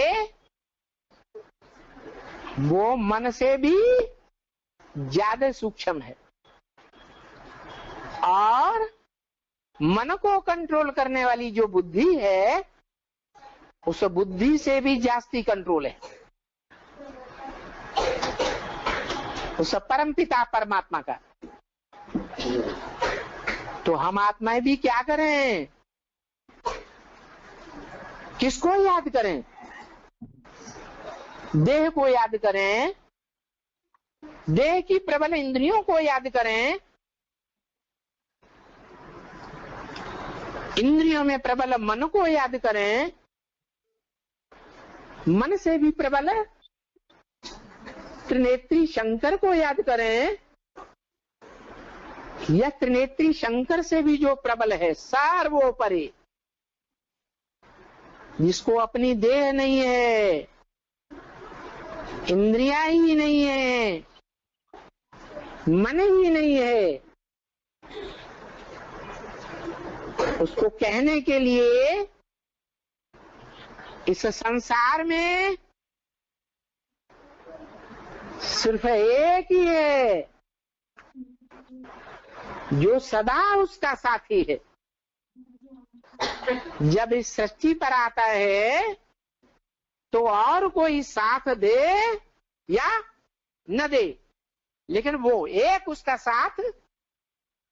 Speaker 3: वो मन से भी ज्यादा सूक्ष्म है और मन को कंट्रोल करने वाली जो बुद्धि है, उस बुद्धि से भी जास्ती कंट्रोल है उस परमपिता परमात्मा का। तो हम आत्माएं भी क्या करें? किसको याद करें? देह को याद करें, देह की प्रबल इंद्रियों को याद करें, इंद्रियों में प्रबल मन को याद करें, मन से भी प्रबल त्रिनेत्री शंकर को याद करें, यह त्रिनेत्री शंकर से भी जो प्रबल है, सर्वोपरि, जिसको अपनी देह नहीं है, इंद्रियां ही नहीं है, मन ही नहीं है, उसको कहने के लिए इस संसार में सिर्फ एक ही है जो सदा उसका साथी है। जब इस सृष्टि पर आता है तो और कोई साथ दे या न दे, लेकिन वो एक उसका साथ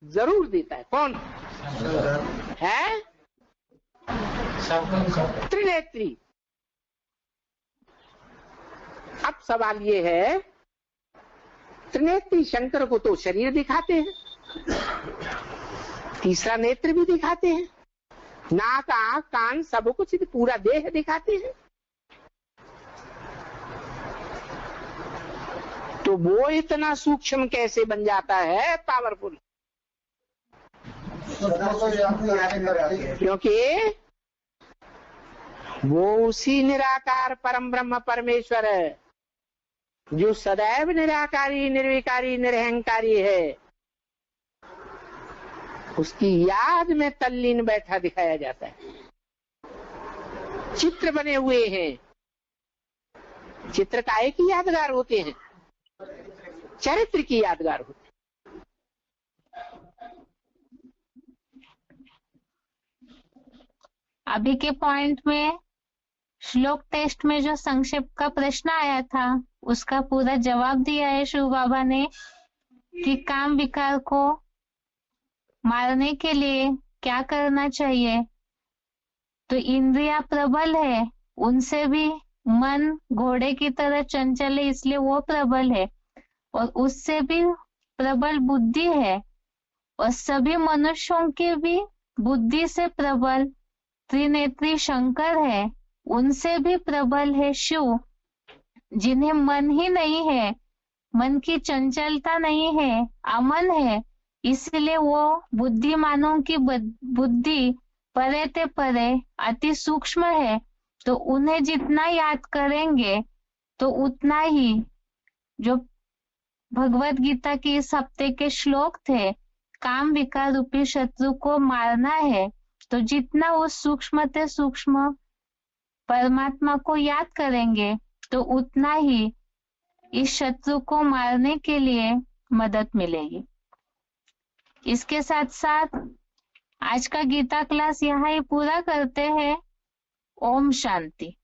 Speaker 3: जरूर देता है। कौन है? त्रिनेत्री। अब सवाल ये है, त्रिनेत्री शंकर को तो शरीर दिखाते हैं, तीसरा नेत्र भी दिखाते हैं, नाक आंख कान सब कुछ पूरा देह दिखाते हैं, तो वो इतना सूक्ष्म कैसे बन जाता है पावरफुल? क्योंकि वो उसी निराकार परम ब्रह्म परमेश्वर है जो सदैव निराकारी निर्विकारी निरहंकारी है। उसकी याद में तल्लीन बैठा दिखाया जाता है। चित्र बने हुए हैं, चित्र काहे की यादगार होते हैं? चरित्र की यादगार होती है।
Speaker 1: अभी के पॉइंट में श्लोक टेस्ट में जो संक्षेप का प्रश्न आया था उसका पूरा जवाब दिया है शिव बाबा ने कि काम विकार को मारने के लिए क्या करना चाहिए? तो इंद्रियां प्रबल है, उनसे भी मन घोड़े की तरह चंचल है, इसलिए वो प्रबल है, और उससे भी प्रबल बुद्धि है, और सभी मनुष्यों की भी बुद्धि से प्रबल त्रिनेत्री शंकर है, उनसे भी प्रबल है शिव, जिन्हें मन ही नहीं है, मन की चंचलता नहीं है, अमन है, इसलिए वो बुद्धिमानों की बुद्धि परे ते परे अति सूक्ष्म है। तो उन्हें जितना याद करेंगे तो उतना ही, जो भगवत गीता के इस हफ्ते के श्लोक थे, काम विकार रूपी शत्रु को मारना है, तो जितना वो सूक्ष्म से सूक्ष्म परमात्मा को याद करेंगे तो उतना ही इस शत्रु को मारने के लिए मदद मिलेगी। इसके साथ साथ आज का गीता क्लास यहाँ ही पूरा करते हैं। ओम शांति।